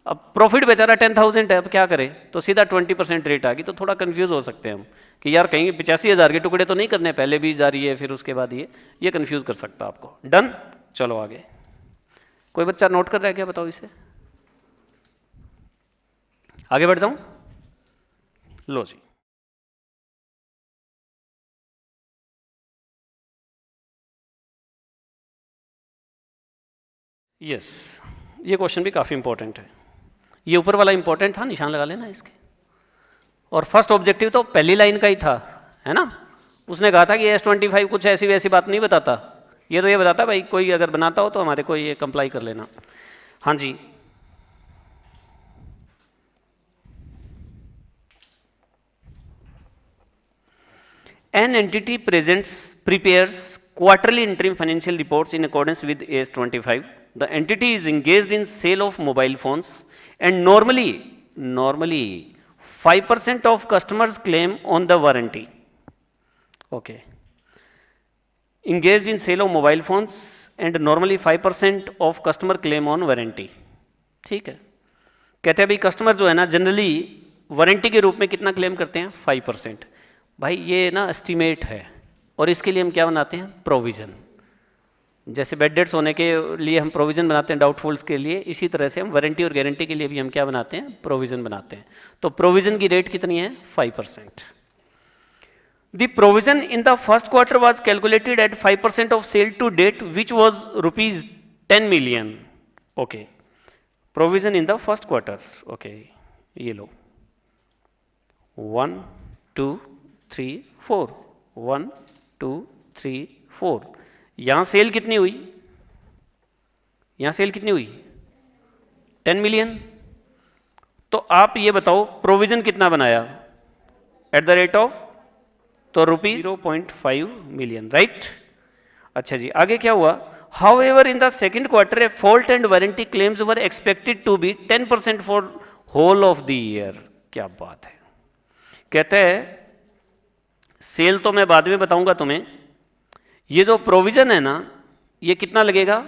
A: अब प्रॉफिट बेचारा 10,000 है, अब क्या करे? तो सीधा 20% रेट आ गई. तो थोड़ा कंफ्यूज हो सकते हैं हम कि यार कहीं 85,000 के टुकड़े तो नहीं करने, पहले 20,000 है फिर उसके बाद ये कंफ्यूज कर सकता है आपको. डन. चलो आगे. कोई बच्चा नोट कर रहा है क्या? बताओ इसे. आगे बढ़ जाऊं? लो जी. यस, ये क्वेश्चन भी काफ़ी इंपॉर्टेंट है. ये ऊपर वाला इंपॉर्टेंट था, निशान लगा लेना इसके। और फर्स्ट ऑब्जेक्टिव तो पहली लाइन का ही था, है ना। उसने कहा था कि S25 कुछ ऐसी वैसी बात नहीं बताता, ये तो ये बताता भाई कोई अगर बनाता हो तो हमारे को ये कंप्लाई कर लेना। हाँ जी, an entity prepares quarterly interim financial reports in accordance with AS25. The entity is engaged in sale of mobile phones and normally 5% of customers claim on the warranty. Okay. Engaged in sale of mobile phones and normally 5% of customer claim on warranty. ठीक है, कहते हैं भाई कस्टमर जो है ना जनरली वारंटी के रूप में कितना क्लेम करते हैं, 5%। भाई ये ना एस्टीमेट है और इसके लिए हम क्या बनाते हैं, प्रोविज़न। जैसे बेड डेट्स होने के लिए हम प्रोविज़न बनाते हैं डाउटफुल्स के लिए, इसी तरह से हम वारंटी और गारंटी के लिए भी हम क्या बनाते हैं, प्रोविज़न बनाते हैं। तो प्रोविज़न की रेट कितनी है, 5%। The provision in the first quarter was calculated at 5% of sale to date, which was rupees 10 million. Okay. Provision in the first quarter. Okay. ये लो 1 2 3 4 1 2 3 4। यहाँ सेल कितनी हुई, यहाँ सेल कितनी हुई, 10 मिलियन। तो आप ये बताओ प्रोविजन कितना बनाया एट द रेट ऑफ, तो रुपीज 0.5 मिलियन, राइट। अच्छा जी, आगे क्या हुआ, however in the second quarter a fault and warranty claims were expected to be 10% for whole of the year. क्या बात है, कहते हैं सेल तो मैं बाद में बताऊंगा तुम्हें, ये जो प्रोविजन है ना ये कितना लगेगा,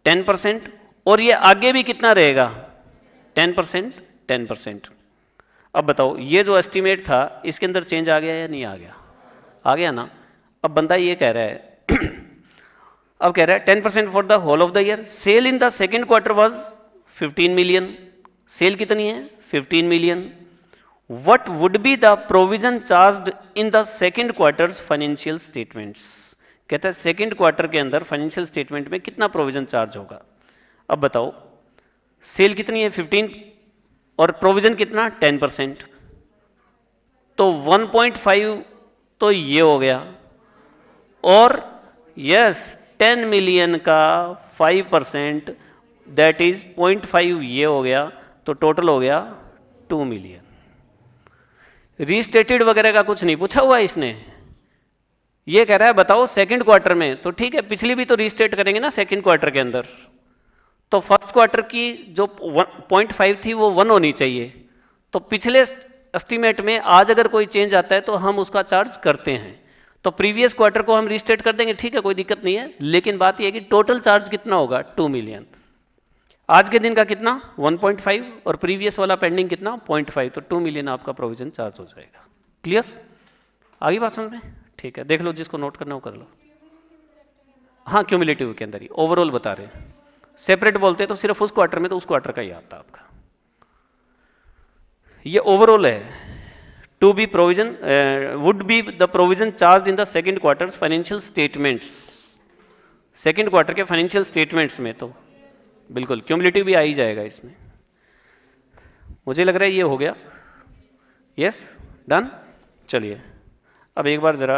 A: 10%, और ये आगे भी कितना रहेगा, 10%, 10%। अब बताओ ये जो एस्टीमेट था इसके अंदर चेंज आ गया या नहीं आ गया, आ गया ना। अब बंदा ये कह रहा है अब कह रहा है 10% for the whole of the year. Sale in the second quarter was 15 million, sale कितनी है, 15 million. What would be the provision charged in the second quarter's financial statements? कहता है सेकेंड क्वार्टर के अंदर फाइनेंशियल स्टेटमेंट में कितना प्रोविजन चार्ज होगा। अब बताओ सेल कितनी है 15 और प्रोविजन कितना 10%, तो 1.5 तो ये हो गया, और यस 10 मिलियन का 5% दैट इज 0.5 ये हो गया, तो टोटल हो गया 2 मिलियन। रीस्टेटेड वगैरह का कुछ नहीं पूछा हुआ इसने, ये कह रहा है बताओ सेकंड क्वार्टर में, तो ठीक है पिछली भी तो रीस्टेट करेंगे ना सेकंड क्वार्टर के अंदर, तो फर्स्ट क्वार्टर की जो 0.5 थी वो 1 होनी चाहिए। तो पिछले एस्टीमेट में आज अगर कोई चेंज आता है तो हम उसका चार्ज करते हैं, तो प्रीवियस क्वार्टर को हम रीस्टेट कर देंगे, ठीक है कोई दिक्कत नहीं है। लेकिन बात यह है कि टोटल चार्ज कितना होगा, 2 मिलियन। आज के दिन का कितना 1.5 और प्रीवियस वाला पेंडिंग कितना 0.5, तो 2 मिलियन आपका प्रोविजन चार्ज हो जाएगा। क्लियर, आगे बात समझ में, ठीक है। देख लो जिसको नोट करना हो कर लो। हाँ क्यूमुलेटिव के अंदर ही ओवरऑल बता रहे हैं, सेपरेट बोलते तो सिर्फ उस क्वार्टर में तो उस क्वार्टर का ही आता आपका, ये ओवरऑल है। To be provision would be the provision charge in the second quarter financial statements, second quarter के फाइनेंशियल स्टेटमेंट्स में तो बिल्कुल क्यूमुलेटिव भी आ ही जाएगा इसमें। मुझे लग रहा है ये हो गया, यस डन। चलिए अब एक बार जरा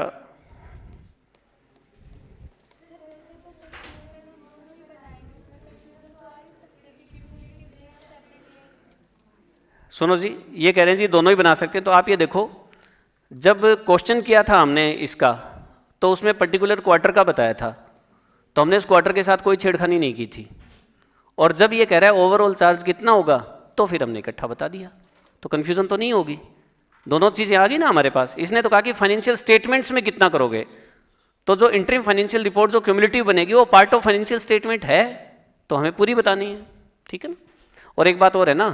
A: सुनो जी, ये कह रहे हैं जी दोनों ही बना सकते हैं। तो आप ये देखो जब क्वेश्चन किया था हमने इसका तो उसमें पर्टिकुलर क्वार्टर का बताया था, तो हमने उस क्वार्टर के साथ कोई छेड़खानी नहीं की थी। और जब ये कह रहा है ओवरऑल चार्ज कितना होगा तो फिर हमने इकट्ठा बता दिया, तो कन्फ्यूजन तो नहीं होगी, दोनों चीज़ें आ गई ना हमारे पास। इसने तो कहा कि फाइनेंशियल स्टेटमेंट्स में कितना करोगे, तो जो इंटरिम फाइनेंशियल रिपोर्ट जो क्यूमुलेटिव बनेगी वो पार्ट ऑफ फाइनेंशियल स्टेटमेंट है, तो हमें पूरी बतानी है, ठीक है ना। और एक बात और है ना,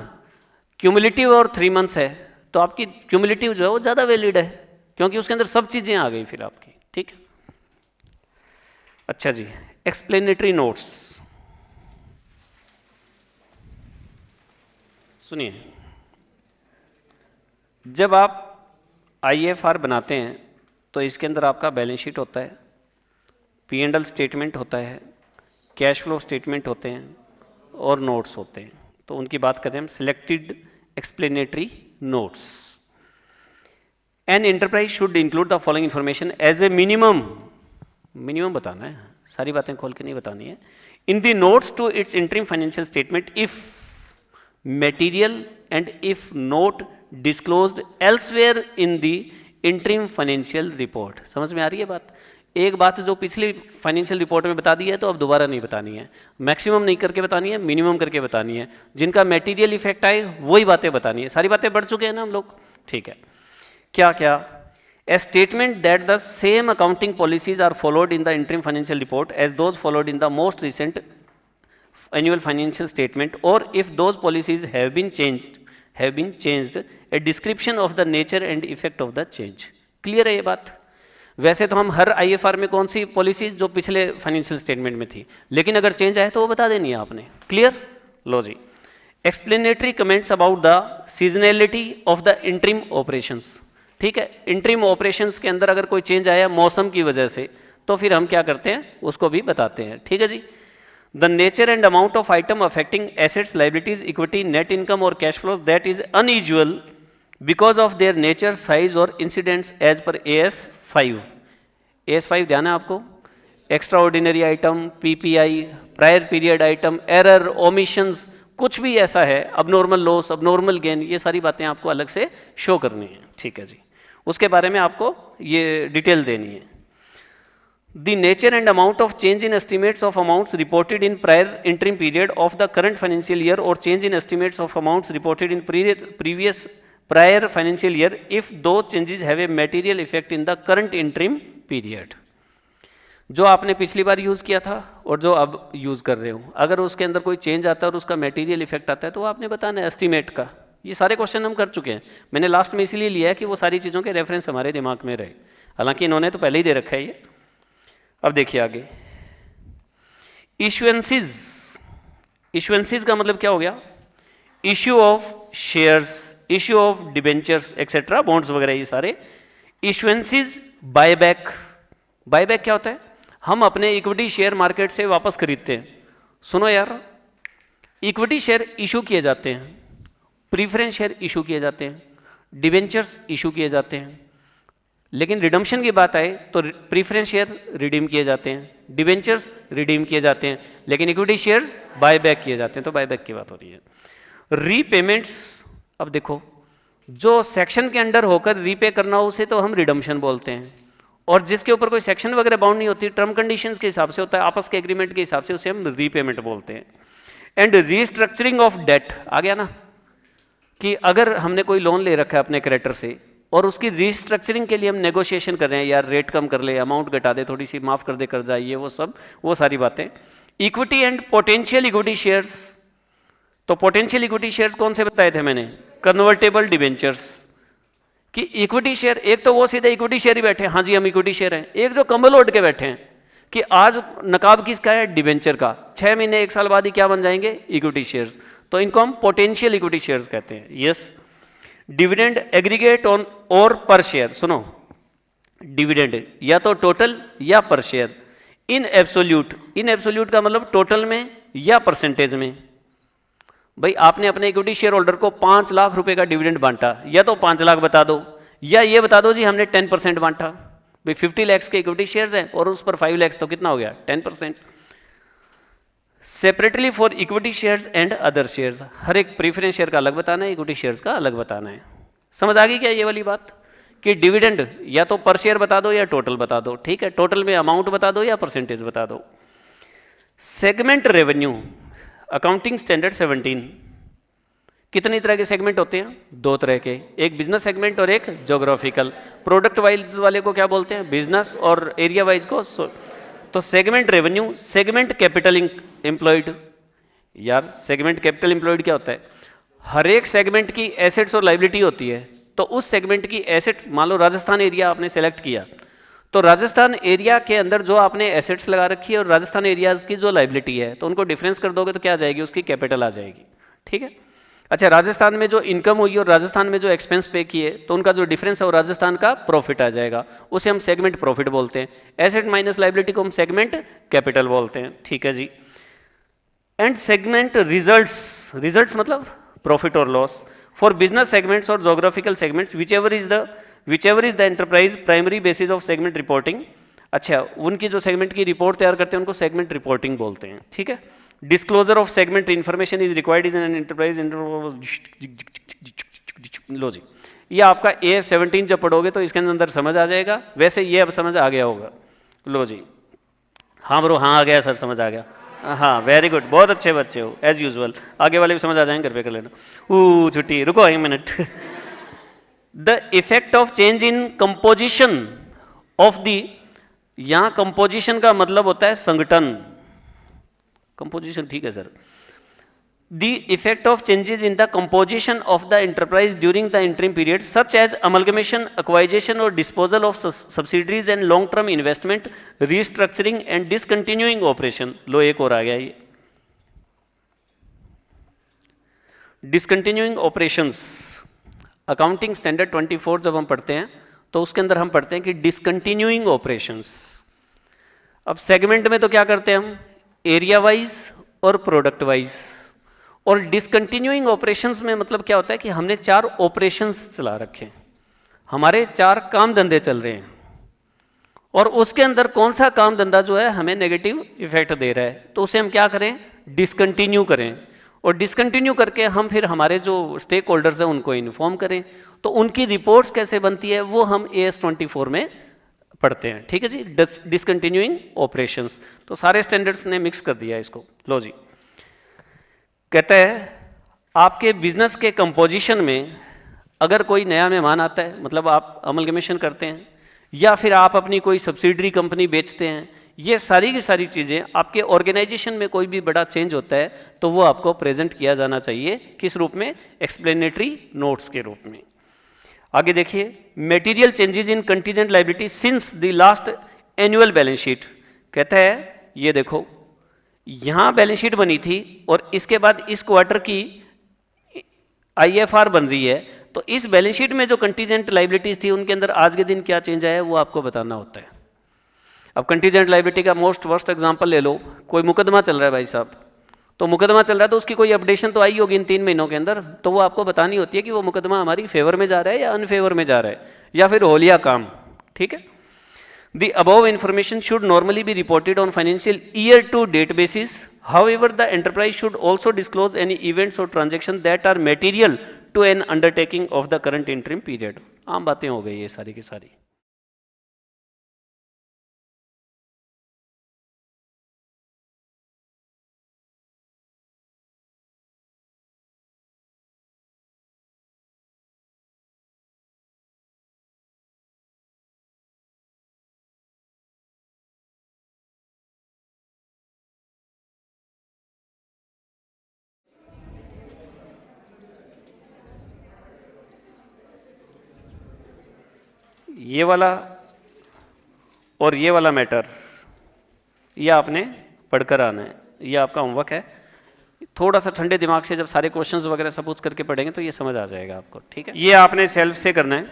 A: क्यूमुलेटिव और 3 मंथ्स है तो आपकी क्यूमुलेटिव जो है वो ज़्यादा वैलिड है, क्योंकि उसके अंदर सब चीज़ें आ गई फिर आपकी, ठीक है। अच्छा जी, एक्सप्लेनेटरी नोट्स सुनिए। जब आप IFR बनाते हैं तो इसके अंदर आपका बैलेंस शीट होता है, P&L स्टेटमेंट होता है, कैश फ्लो स्टेटमेंट होते हैं और नोट्स होते हैं। तो उनकी बात करें हम, selected explanatory notes. An enterprise should include the following information as a minimum, minimum बताना है, सारी बातें खोल के नहीं बतानी है। In the notes to its interim financial statement if material and if not disclosed elsewhere in the interim financial report. समझ में आ रही है बात? एक बात जो पिछली फाइनेंशियल रिपोर्ट में बता दी है तो अब दोबारा नहीं बतानी है, मैक्सिमम नहीं करके बतानी है, मिनिमम करके बतानी है। जिनका मटेरियल इफेक्ट आए वही बातें बतानी है। सारी बातें बढ़ चुके हैं ना हम लोग, ठीक है। क्या क्या? A statement that the same accounting policies are followed in the interim financial report as those followed in the most recent annual financial statement, or if those policies have been changed, a description of the nature and effect of the change. Clear है ये बात? वैसे तो हम हर IFR में कौन सी पॉलिसीज जो पिछले फाइनेंशियल स्टेटमेंट में थी, लेकिन अगर चेंज आए तो वो बता देनी है आपने। क्लियर? लो जी। Explanatory comments about the seasonality of the interim operations. ठीक है, इंटरिम ऑपरेशंस के अंदर अगर कोई चेंज आया मौसम की वजह से तो फिर हम क्या करते हैं, उसको भी बताते हैं। ठीक है जी। The nature and amount of item affecting assets, liabilities, equity, net income और cash flows that is unusual because of their nature, size और incidents as per AS5। AS5 ध्यान है आपको? Extraordinary item, PPI, prior period item, error, omissions, कुछ भी ऐसा है, अबनॉर्मल लॉस, अबनॉर्मल गेन, ये सारी बातें आपको अलग से शो करनी है। ठीक है जी, उसके बारे में आपको ये डिटेल देनी है। The nature and amount of change in estimates of amounts reported in prior interim period of the current financial year और change in estimates of amounts reported in previous prior financial year if those changes have a material effect in the current interim period. जो आपने पिछली बार यूज़ किया था और जो अब यूज़ कर रहे हो, अगर उसके अंदर कोई चेंज आता है और उसका मटेरियल इफेक्ट आता है तो आपने बताना है एस्टिमेट का। ये सारे क्वेश्चन हम कर चुके हैं, मैंने लास्ट में इसीलिए लिया है कि वो सारी चीज़ों के रेफरेंस हमारे दिमाग में रहे, हालांकि इन्होंने तो पहले ही दे रखा है ये। अब देखिए आगे, इशुएंसेस। इशुएंसेस का मतलब क्या हो गया? Issue of shares, issue of debentures etcetera, bonds वगैरह, ये सारे इशुएंसेस। बायबैक, बायबैक क्या होता है? हम अपने इक्विटी शेयर मार्केट से वापस खरीदते हैं। सुनो यार, इक्विटी शेयर इशू किए जाते हैं, प्रीफरेंस शेयर इशू किए जाते हैं, डिबेंचर्स इशू किए जाते हैं, लेकिन रिडम्पशन की बात आए तो प्रीफरेंस शेयर रिडीम किए जाते हैं, डिबेंचर्स रिडीम किए जाते हैं, लेकिन इक्विटी शेयर्स बायबैक किए जाते हैं। तो बायबैक की बात हो रही है। रीपेमेंट्स, अब देखो, जो सेक्शन के अंडर होकर रीपे करना हो उसे तो हम रिडम्पशन बोलते हैं, और जिसके ऊपर कोई सेक्शन वगैरह बाउंड नहीं होती, टर्म कंडीशंस के हिसाब से होता है, आपस के एग्रीमेंट के हिसाब से, उसे हम रीपेमेंट बोलते हैं। एंड रीस्ट्रक्चरिंग ऑफ डेट आ गया ना, कि अगर हमने कोई लोन ले रखा है अपने क्रेडिटर से और उसकी रीस्ट्रक्चरिंग के लिए हम नेगोशिएशन कर रहे हैं, यार रेट कम कर ले, अमाउंट घटा दे, थोड़ी सी माफ कर दे कर्जा, ये वो सब, वो सारी बातें। Equity and potential equity shares, तो पोटेंशियल इक्विटी शेयर्स कौन से बताए थे मैंने? Convertible debentures. कि इक्विटी शेयर, एक तो वो सीधे इक्विटी शेयर ही बैठे हैं, हाँ जी हम इक्विटी शेयर हैं, एक जो कंबल ओढ़ के बैठे हैं कि आज नकाब किसका है? डिबेंचर का, 6 महीने 1 साल बाद ही क्या बन जाएंगे? इक्विटी शेयर्स, तो इनको हम पोटेंशियल इक्विटी शेयर्स कहते हैं। यस। डिविडेंड एग्रीगेट ऑन और पर शेयर, सुनो, डिविडेंड या तो टोटल या पर share. In absolute, in absolute का मतलब टोटल में या परसेंटेज में। भाई आपने अपने इक्विटी शेयर होल्डर को 5 लाख रुपए का डिविडेंड बांटा, या तो 5 लाख बता दो या ये बता दो जी हमने 10% बांटा। भाई 50 लाख के इक्विटी शेयर्स हैं और उस पर 5 लाख, तो कितना हो गया? 10%। Separately for equity shares and other shares, हर एक प्रीफरेंस शेयर का अलग बताना है, इक्विटी शेयर्स का अलग बताना है। समझ आ गई क्या ये वाली बात? कि डिविडेंड या तो पर शेयर बता दो या टोटल बता दो, ठीक है, टोटल में अमाउंट बता दो या परसेंटेज बता दो। सेगमेंट रेवेन्यू, अकाउंटिंग स्टैंडर्ड 17, कितनी तरह के सेगमेंट होते हैं? 2 तरह के, एक बिजनेस सेगमेंट और एक ज्योग्राफिकल। प्रोडक्ट वाइज वाले को क्या बोलते हैं? बिजनेस, और एरिया वाइज को तो segment revenue, segment capital employed. यार सेगमेंट कैपिटल एम्प्लॉयड क्या होता है? हर एक सेगमेंट की एसेट्स और लाइबिलिटी होती है, तो उस सेगमेंट की एसेट, मान लो राजस्थान एरिया आपने सेलेक्ट किया, तो राजस्थान एरिया के अंदर जो आपने एसेट्स लगा रखी है और राजस्थान एरियाज की जो लाइबिलिटी है, तो उनको डिफरेंस कर दोगे तो क्या आ जाएगी? उसकी कैपिटल आ जाएगी। ठीक है। अच्छा, राजस्थान में जो इनकम हुई और राजस्थान में जो एक्सपेंस पे किए, तो उनका जो डिफरेंस है वो राजस्थान का प्रॉफिट आ जाएगा, उसे हम सेगमेंट प्रॉफिट बोलते हैं। एसेट माइनस लाइबिलिटी को हम सेगमेंट कैपिटल बोलते हैं। ठीक है जी। एंड सेगमेंट रिजल्ट्स मतलब प्रॉफिट और लॉस फॉर बिजनेस सेगमेंट्स और geographical segments whichever is the enterprise primary basis of segment reporting. अच्छा, उनकी जो सेगमेंट की रिपोर्ट तैयार करते हैं उनको सेगमेंट रिपोर्टिंग बोलते हैं, ठीक है। Disclosure of segment information is required is an enterprise. लो जी, ये आपका A17 जब पढ़ोगे तो इसके अंदर समझ आ जाएगा, वैसे ये अब समझ आ गया होगा। लो जी, हाँ ब्रो, हाँ आ गया सर, समझ आ गया, हाँ वेरी गुड, बहुत अच्छे बच्चे हो एज यूजुअल। आगे वाले भी समझ आ जाएंगे, घर पे कर लेना। छुट्टी, रुको 1 minute. The effect of change in composition of the, यहां कंपोजिशन का मतलब होता है संगठन, कंपोजिशन, ठीक है sir. The effect of changes in the composition of the enterprise during the interim period, such as amalgamation, acquisition or disposal of subsidiaries and long-term investment, restructuring and discontinuing operation. लो एक और आ गया ये, discontinuing operations। अकाउंटिंग स्टैंडर्ड 24 जब हम पढ़ते हैं तो उसके अंदर हम पढ़ते हैं कि discontinuing operations। अब सेगमेंट में तो क्या करते हैं हम, एरिया वाइज और प्रोडक्ट वाइज। और डिसकंटिन्यूइंग ऑपरेशंस में मतलब क्या होता है कि हमने 4 ऑपरेशंस चला रखे हैं, हमारे 4 काम धंधे चल रहे हैं, और उसके अंदर कौन सा काम धंधा जो है हमें नेगेटिव इफेक्ट दे रहा है, तो उसे हम क्या करें, डिसकंटिन्यू करें। और डिसकंटिन्यू करके हम फिर हमारे जो स्टेक होल्डर्स हैं उनको इन्फॉर्म करें। तो उनकी रिपोर्ट्स कैसे बनती है वो हम AS24 में पढ़ते हैं, ठीक है जी। डिसकंटिन्यूइंग ऑपरेशंस, तो सारे स्टैंडर्ड्स ने मिक्स कर दिया इसको। लो जी, कहता है आपके बिजनेस के कंपोजिशन में अगर कोई नया मेहमान आता है, मतलब आप अमलगमेशन करते हैं या फिर आप अपनी कोई सब्सिडरी कंपनी बेचते हैं, ये सारी की सारी चीज़ें आपके ऑर्गेनाइजेशन में कोई भी बड़ा चेंज होता है तो वो आपको प्रेजेंट किया जाना चाहिए, किस रूप में, एक्सप्लेनेटरी नोट्स के रूप में। आगे देखिए, material changes in contingent liability since the last annual balance sheet. कहता है ये देखो, यहाँ बैलेंस शीट बनी थी और इसके बाद इस क्वार्टर की IFR बन रही है, तो इस बैलेंस शीट में जो कंटीजेंट लायबिलिटीज थी उनके अंदर आज के दिन क्या चेंज आया है वो आपको बताना होता है। अब कंटीजेंट लायबिलिटी का मोस्ट वर्स्ट एग्जांपल ले लो, कोई मुकदमा चल रहा है भाई साहब, तो मुकदमा चल रहा है तो उसकी कोई अपडेशन तो आई होगी इन 3 महीनों के अंदर, तो वो आपको बतानी होती है कि वो मुकदमा हमारी फेवर में जा रहा है या अनफेवर में जा रहा है या फिर होलिया काम, ठीक है। The above information should normally be reported on financial year to date basis. However, the enterprise should also disclose any events or transactions that are material to an undertaking of the current interim period. आम बातें हो गई ये सारी की सारी। ये वाला और ये वाला मैटर ये आपने पढ़कर आना है, ये आपका होमवर्क है। थोड़ा सा ठंडे दिमाग से जब सारे क्वेश्चंस वगैरह सपोज करके पढ़ेंगे तो ये समझ आ जाएगा आपको, ठीक है। ये आपने सेल्फ से करना है।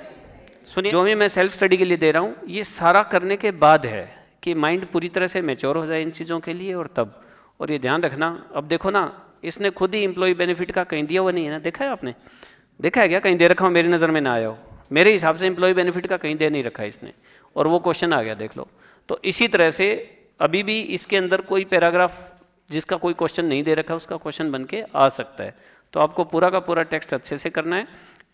A: सुनिए, जो भी मैं सेल्फ स्टडी के लिए दे रहा हूँ ये सारा करने के बाद है कि माइंड पूरी तरह से मैच्योर हो जाए इन चीज़ों के लिए, और तब, और ये ध्यान रखना। अब देखो ना, इसने खुद ही एम्प्लॉय बेनिफिट का कहीं दिया हुआ नहीं है ना, देखा है आपने, देखा है क्या कहीं दे रखा हो, मेरी नज़र में ना आया हो। मेरे हिसाब से एम्प्लॉय बेनिफिट का कहीं दे नहीं रखा है इसने, और वो क्वेश्चन आ गया, देख लो। तो इसी तरह से अभी भी इसके अंदर कोई पैराग्राफ जिसका कोई क्वेश्चन नहीं दे रखा उसका क्वेश्चन बन के आ सकता है। तो आपको पूरा का पूरा टेक्स्ट अच्छे से करना है।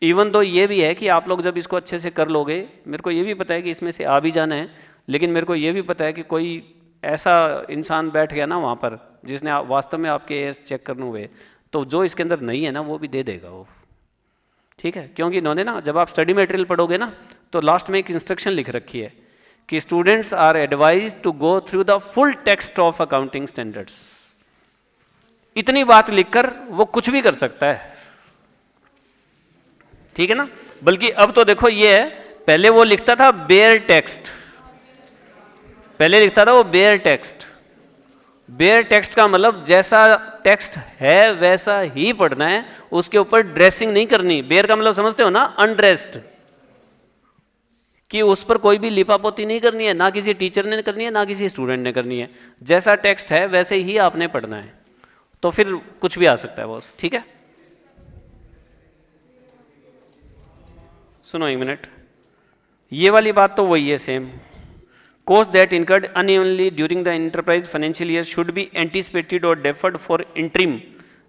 A: इवन तो ये भी है कि आप लोग जब इसको अच्छे से कर लोगे, मेरे को ये भी पता है कि इसमें से आ भी जाना है, लेकिन मेरे को ये भी पता है कि कोई ऐसा इंसान बैठ गया ना वहाँ पर जिसने वास्तव में आपके एस चेक करने हुए, तो जो इसके अंदर नहीं है ना वो भी दे देगा वो, ठीक है। क्योंकि इन्होंने ना जब आप स्टडी मटेरियल पढ़ोगे ना तो लास्ट में एक इंस्ट्रक्शन लिख रखी है कि students are advised to go through the full text of accounting standards. इतनी बात लिखकर वो कुछ भी कर सकता है, ठीक है ना। बल्कि अब तो देखो ये है, पहले वो लिखता था बेयर टेक्स्ट, पहले लिखता था वो बेयर टेक्स्ट। बेयर टेक्स्ट का मतलब जैसा टेक्स्ट है वैसा ही पढ़ना है, उसके ऊपर ड्रेसिंग नहीं करनी। बेयर का मतलब समझते हो ना, अनड्रेस्ड, कि उस पर कोई भी लिपापोती नहीं करनी है, ना किसी टीचर ने करनी है ना किसी स्टूडेंट ने करनी है। जैसा टेक्स्ट है वैसे ही आपने पढ़ना है। तो फिर कुछ भी आ सकता है बॉस, ठीक है। सुनो एक मिनट, ये वाली बात तो वही है same. Costs that incurred unevenly during the enterprise financial year should be anticipated or deferred for interim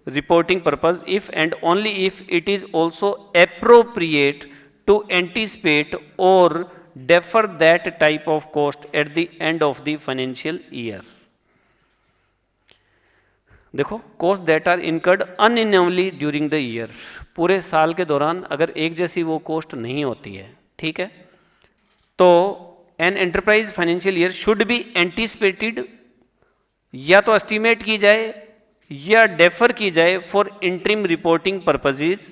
A: reporting purpose if and only if it is also appropriate to anticipate or defer that type of cost at the end of the financial year. देखो, costs that are incurred unevenly during the year, पूरे साल के दौरान अगर एक जैसी वो cost नहीं होती है, ठीक है, तो an enterprise financial year should be anticipated, या तो एस्टिमेट की जाए या डेफर की जाए for interim reporting purposes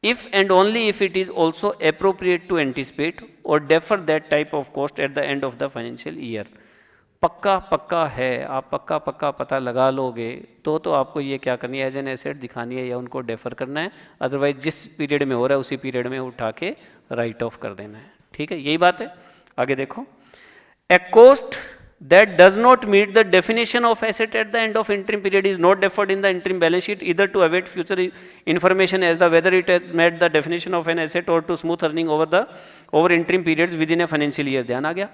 A: if and only if it is also appropriate to anticipate और defer that type of cost at the end of the financial year. पक्का पक्का है, आप पक्का पक्का पता लगा लोगे तो आपको ये क्या करनी है, एज एन एसेट दिखानी है या उनको डेफर करना है, अदरवाइज जिस पीरियड में हो रहा है उसी पीरियड में उठा के राइट ऑफ कर देना है, ठीक है, यही बात है। आगे देखो, a cost that does not meet the definition of asset at the end of interim period is not deferred in the interim balance sheet either to await future information as the whether it has met the definition of an asset और to smooth earning over interim periods within a financial year. ध्यान आ गया,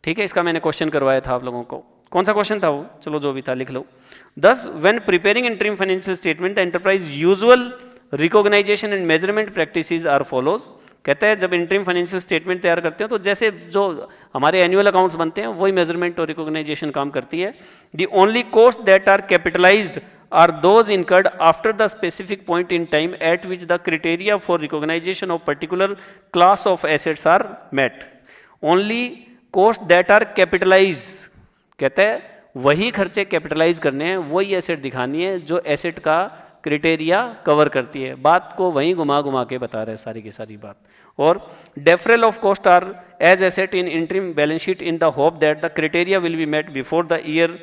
A: ठीक है। इसका मैंने क्वेश्चन करवाया था आप लोगों को, कौन सा क्वेश्चन था वो, चलो जो भी था लिख लो। Thus, when preparing interim financial statement, the enterprise usual recognition and measurement practices are follows। कहते हैं जब इंटरिम फाइनेंशियल स्टेटमेंट तैयार करते हैं तो जैसे जो हमारे एनुअल अकाउंट्स बनते हैं वही मेजरमेंट और रिकॉग्नाइजेशन काम करती है। The only cost that are capitalised are those incurred after the specific point in time at which the criteria for recognition of particular class of assets are met. Only cost that are capitalise, कहते हैं वही खर्चे कैपिटलाइज करने हैं, वही एसेट दिखानी है जो एसेट का क्राइटेरिया कवर करती है। बात को वहीं घुमा घुमा के बता रहे हैं सारी की सारी बात। और deferral of cost are as asset in interim balance sheet in the hope that the criteria will be met before the year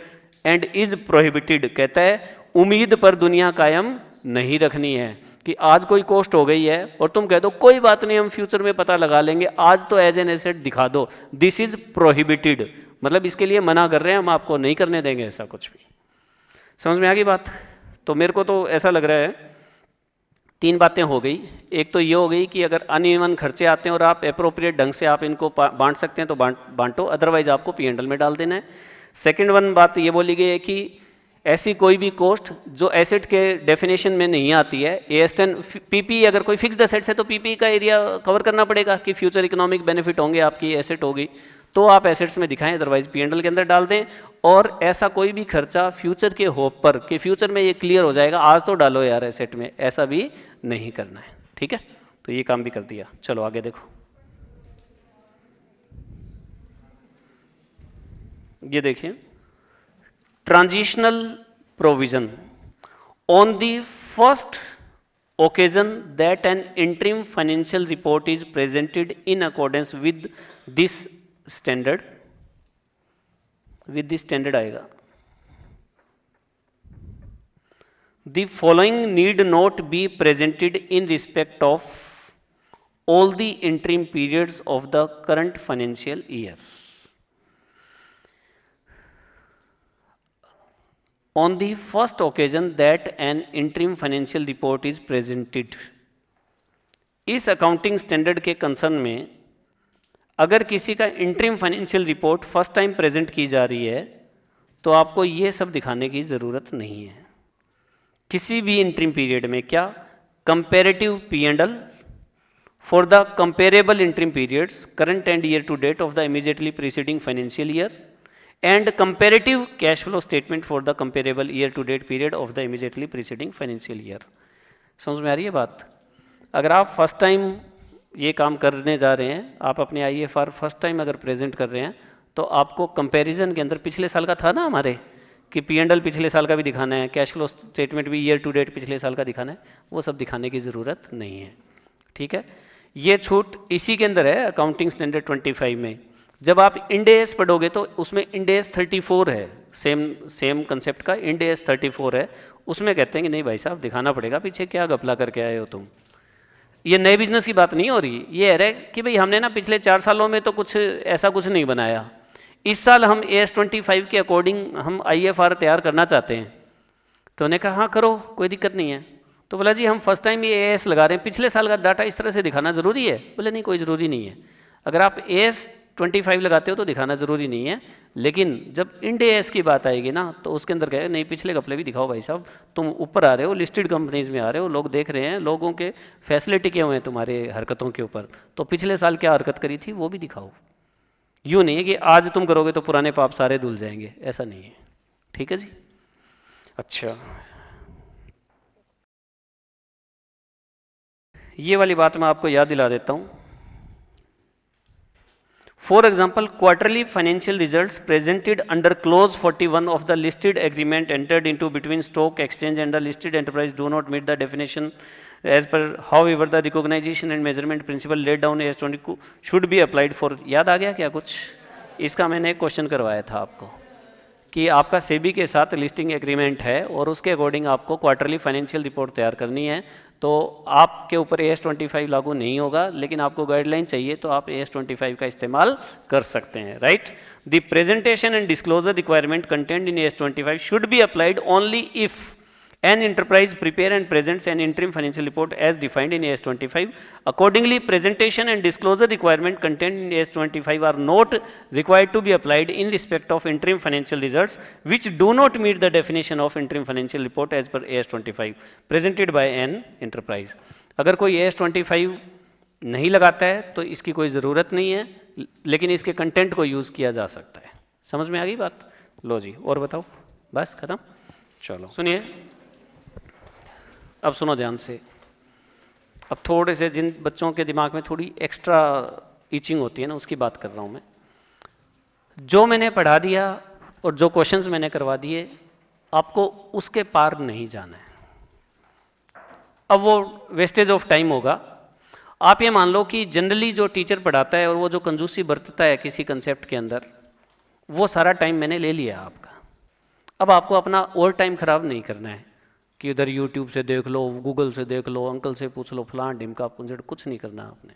A: end is prohibited. कहता है उम्मीद पर दुनिया कायम नहीं रखनी है कि आज कोई कॉस्ट हो गई है और तुम कह दो कोई बात नहीं हम फ्यूचर में पता लगा लेंगे, आज तो एज एन एसेट दिखा दो। दिस इज प्रोहिबिटेड, मतलब इसके लिए मना कर रहे हैं, हम आपको नहीं करने देंगे ऐसा कुछ भी। समझ में आ गई बात? तो मेरे को तो ऐसा लग रहा है तीन बातें हो गई। एक तो ये हो गई कि अगर अनइवन खर्चे आते हैं और आप अप्रोप्रिएट ढंग से आप इनको बांट सकते हैं तो बांटो, अदरवाइज आपको P&L में डाल देना है। सेकंड वन बात ये बोली गई है कि ऐसी कोई भी कॉस्ट जो एसेट के डेफिनेशन में नहीं आती है, AS10 PP अगर कोई फिक्स्ड एसेट्स है तो PP का एरिया कवर करना पड़ेगा कि फ्यूचर इकोनॉमिक बेनिफिट होंगे, आपकी एसेट होगी तो आप एसेट्स में दिखाएं, अदरवाइज P&L के अंदर डाल दें। और ऐसा कोई भी खर्चा फ्यूचर के होप पर कि फ्यूचर में ये क्लियर हो जाएगा आज तो डालो यार एसेट में, ऐसा भी नहीं करना है, ठीक है। तो ये काम भी कर दिया। चलो आगे देखो, ये देखिए transitional provision on the first occasion that an interim financial report is presented in accordance with this standard, आएगा। The following need not be presented in respect of all the interim periods of the current financial year. On the first occasion that an interim financial report is presented, इस अकाउंटिंग स्टैंडर्ड के कंसर्न में अगर किसी का interim financial report first time present की जा रही है तो आपको ये सब दिखाने की ज़रूरत नहीं है किसी भी इंटरिम पीरियड में। क्या? Comparative P&L for the comparable interim periods current and year to date of the immediately preceding financial year and comparative cash flow statement for the comparable year to date period of the immediately preceding financial year। समझ में आ रही है बात? अगर आप फर्स्ट टाइम ये काम करने जा रहे हैं, आप अपने IFR फर्स्ट टाइम अगर प्रेजेंट कर रहे हैं तो आपको कंपैरिजन के अंदर पिछले साल का था ना हमारे कि P&L पिछले साल का भी दिखाना है, कैश फ्लो स्टेटमेंट भी ईयर टू डेट पिछले साल का दिखाना है, वो सब दिखाने की ज़रूरत नहीं है, ठीक है। ये छूट इसी के अंदर है अकाउंटिंग स्टैंडर्ड 25 में। जब आप इंड AS पढ़ोगे तो उसमें इंड AS 34 है, सेम कंसेप्ट का इंड AS 34 है। उसमें कहते हैं कि नहीं भाई साहब दिखाना पड़ेगा, पीछे क्या घपला करके आए हो तुम। ये नए बिजनेस की बात नहीं हो रही, ये है कि भाई हमने ना पिछले 4 सालों में तो कुछ ऐसा कुछ नहीं बनाया, इस साल हम AS 25 के अकॉर्डिंग हम IFR तैयार करना चाहते हैं, तो उन्होंने कहा हाँ करो, कोई दिक्कत नहीं है। तो बोला जी हम फर्स्ट टाइम ये एएस लगा रहे हैं, पिछले साल का डाटा इस तरह से दिखाना ज़रूरी है? बोले नहीं, कोई ज़रूरी नहीं है। अगर आप एएस 25 लगाते हो तो दिखाना ज़रूरी नहीं है, लेकिन जब इंड एएस की बात आएगी ना तो उसके अंदर कहे नहीं पिछले कपड़े भी दिखाओ भाई साहब, तुम ऊपर आ रहे हो, लिस्टेड कंपनीज में आ रहे हो, लोग देख रहे हैं, लोगों के फैसले टिके हुए हैं तुम्हारे हरकतों के ऊपर, तो पिछले साल क्या हरकत करी थी वो भी दिखाओ। यूँ नहीं है कि आज तुम करोगे तो पुराने पाप सारे धुल जाएंगे, ऐसा नहीं है। ठीक है जी। अच्छा, ये वाली बात मैं आपको याद दिला देता हूँ। For example, quarterly financial results presented under clause 41 of the listed agreement entered into between stock exchange and the listed enterprise do not meet the definition as per, however the recognition and measurement principle laid down as 20 should be applied for। याद आ गया क्या कुछ? इसका मैंने एक क्वेश्चन करवाया था आपको कि आपका सेबी के साथ लिस्टिंग एग्रीमेंट है और उसके अकॉर्डिंग आपको क्वार्टरली फाइनेंशियल रिपोर्ट तैयार करनी है, तो आपके ऊपर AS25 लागू नहीं होगा, लेकिन आपको गाइडलाइन चाहिए तो आप AS25 का इस्तेमाल कर सकते हैं, right. The presentation and disclosure requirement content in AS25 should be applied only if an enterprise prepare and presents an interim financial report as defined in AS25. Accordingly, presentation and disclosure requirement contained in AS25 are not required to be applied in respect of interim financial results which do not meet the definition of interim financial report as per AS25 presented by an enterprise। अगर कोई AS25 नहीं लगाता है तो इसकी कोई ज़रूरत नहीं है, लेकिन इसके कंटेंट को यूज़ किया जा सकता है। समझ में आ गई बात? लो जी, और बताओ, बस खत्म। चलो सुनिए, अब सुनो ध्यान से। अब थोड़े से जिन बच्चों के दिमाग में थोड़ी एक्स्ट्रा ईचिंग होती है ना, उसकी बात कर रहा हूँ मैं। जो मैंने पढ़ा दिया और जो क्वेश्चंस मैंने करवा दिए, आपको उसके पार नहीं जाना है। अब वो वेस्टेज ऑफ टाइम होगा। आप ये मान लो कि जनरली जो टीचर पढ़ाता है और वो जो कंजूसी बरतता है किसी कंसेप्ट के अंदर, वो सारा टाइम मैंने ले लिया आपका। अब आपको अपना और टाइम खराब नहीं करना है कि उधर यूट्यूब से देख लो, गूगल से देख लो, अंकल से पूछ लो, फलां ढिमका पुंजड़, कुछ नहीं करना आपने।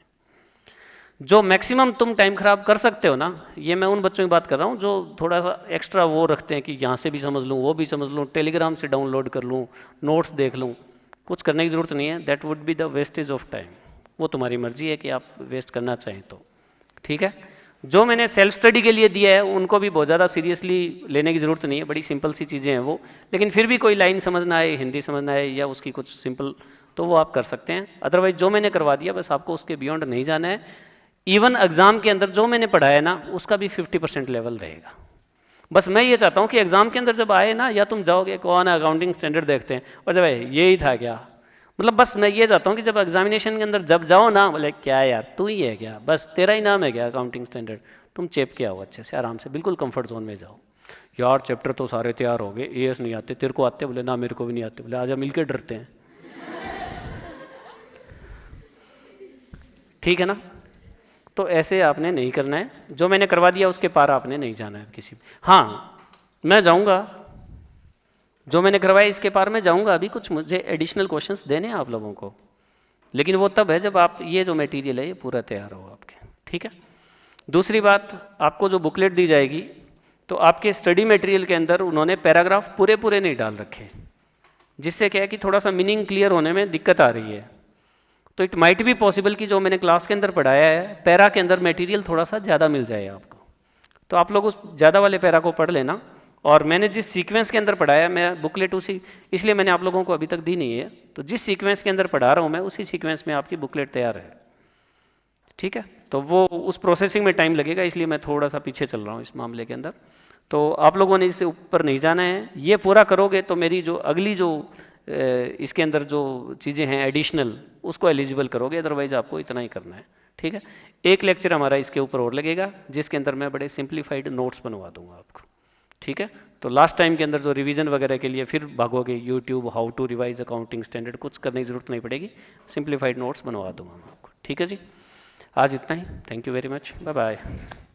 A: जो मैक्सिमम तुम टाइम खराब कर सकते हो ना, ये मैं उन बच्चों की बात कर रहा हूँ जो थोड़ा सा एक्स्ट्रा वो रखते हैं कि यहाँ से भी समझ लूँ, वो भी समझ लूँ, टेलीग्राम से डाउनलोड कर लूँ, नोट्स देख लूँ। कुछ करने की ज़रूरत नहीं है। That would be the wastage of time. वो तुम्हारी मर्जी है कि आप वेस्ट करना चाहें तो। ठीक है, जो मैंने सेल्फ स्टडी के लिए दिया है उनको भी बहुत ज़्यादा सीरियसली लेने की ज़रूरत नहीं है, बड़ी सिंपल सी चीज़ें हैं वो। लेकिन फिर भी कोई लाइन समझना आए, हिंदी समझना आए या उसकी कुछ सिंपल, तो वो आप कर सकते हैं। अदरवाइज जो मैंने करवा दिया बस आपको उसके बियॉन्ड नहीं जाना है। इवन एग्ज़ाम के अंदर जो मैंने पढ़ाया ना, उसका भी 50% लेवल रहेगा। बस मैं ये चाहता हूँ कि एग्ज़ाम के अंदर जब आए ना, या तुम जाओगे कौन अकाउंटिंग स्टैंडर्ड देखते हैं और जब यही था क्या, मतलब बस मैं ये चाहता हूँ कि जब एग्जामिनेशन के अंदर जब जाओ ना, बोले क्या यार तू ही है क्या, बस तेरा ही नाम है क्या अकाउंटिंग स्टैंडर्ड, तुम चेप के आओ अच्छे से, आराम से, बिल्कुल कंफर्ट जोन में जाओ। यार चैप्टर तो सारे तैयार हो गए, एएस नहीं आते, तेरे को आते? बोले ना मेरे को भी नहीं आते। बोले आजा मिलके डरते हैं। ठीक है ना, तो ऐसे आपने नहीं करना है। जो मैंने करवा दिया उसके पार आपने नहीं जाना है किसी। हाँ मैं जाऊँगा, जो मैंने करवाया इसके पार में जाऊँगा। अभी कुछ मुझे एडिशनल क्वेश्चंस देने हैं आप लोगों को, लेकिन वो तब है जब आप ये जो मटेरियल है ये पूरा तैयार हो आपके। ठीक है, दूसरी बात, आपको जो बुकलेट दी जाएगी तो आपके स्टडी मटेरियल के अंदर उन्होंने पैराग्राफ पूरे पूरे नहीं डाल रखे, जिससे क्या है कि थोड़ा सा मीनिंग क्लियर होने में दिक्कत आ रही है। तो इट माइट भी पॉसिबल कि जो मैंने क्लास के अंदर पढ़ाया है, पैरा के अंदर मटेरियल थोड़ा सा ज़्यादा मिल जाए आपको, तो आप लोग उस ज़्यादा वाले पैरा को पढ़ लेना। और मैंने जिस सीक्वेंस के अंदर पढ़ाया, मैं बुकलेट उसी, इसलिए मैंने आप लोगों को अभी तक दी नहीं है, तो जिस सीक्वेंस के अंदर पढ़ा रहा हूँ मैं उसी सीक्वेंस में आपकी बुकलेट तैयार है। ठीक है, तो वो उस प्रोसेसिंग में टाइम लगेगा, इसलिए मैं थोड़ा सा पीछे चल रहा हूँ इस मामले के अंदर। तो आप लोगों ने इससे ऊपर नहीं जाना है। ये पूरा करोगे तो मेरी जो अगली जो इसके अंदर जो चीज़ें हैं एडिशनल, उसको एलिजिबल करोगे, अदरवाइज आपको इतना ही करना है। ठीक है, एक लेक्चर हमारा इसके ऊपर और लगेगा जिसके अंदर मैं बड़े सिंप्लीफाइड नोट्स बनवा दूंगा आपको। ठीक है, तो लास्ट टाइम के अंदर जो रिवीजन वगैरह के लिए फिर भागोगे YouTube, how to revise accounting standard, कुछ करने की जरूरत नहीं पड़ेगी, सिंप्लीफाइड नोट्स बनवा दूंगा मैं आपको। ठीक है जी, आज इतना ही। Thank you very much, bye bye.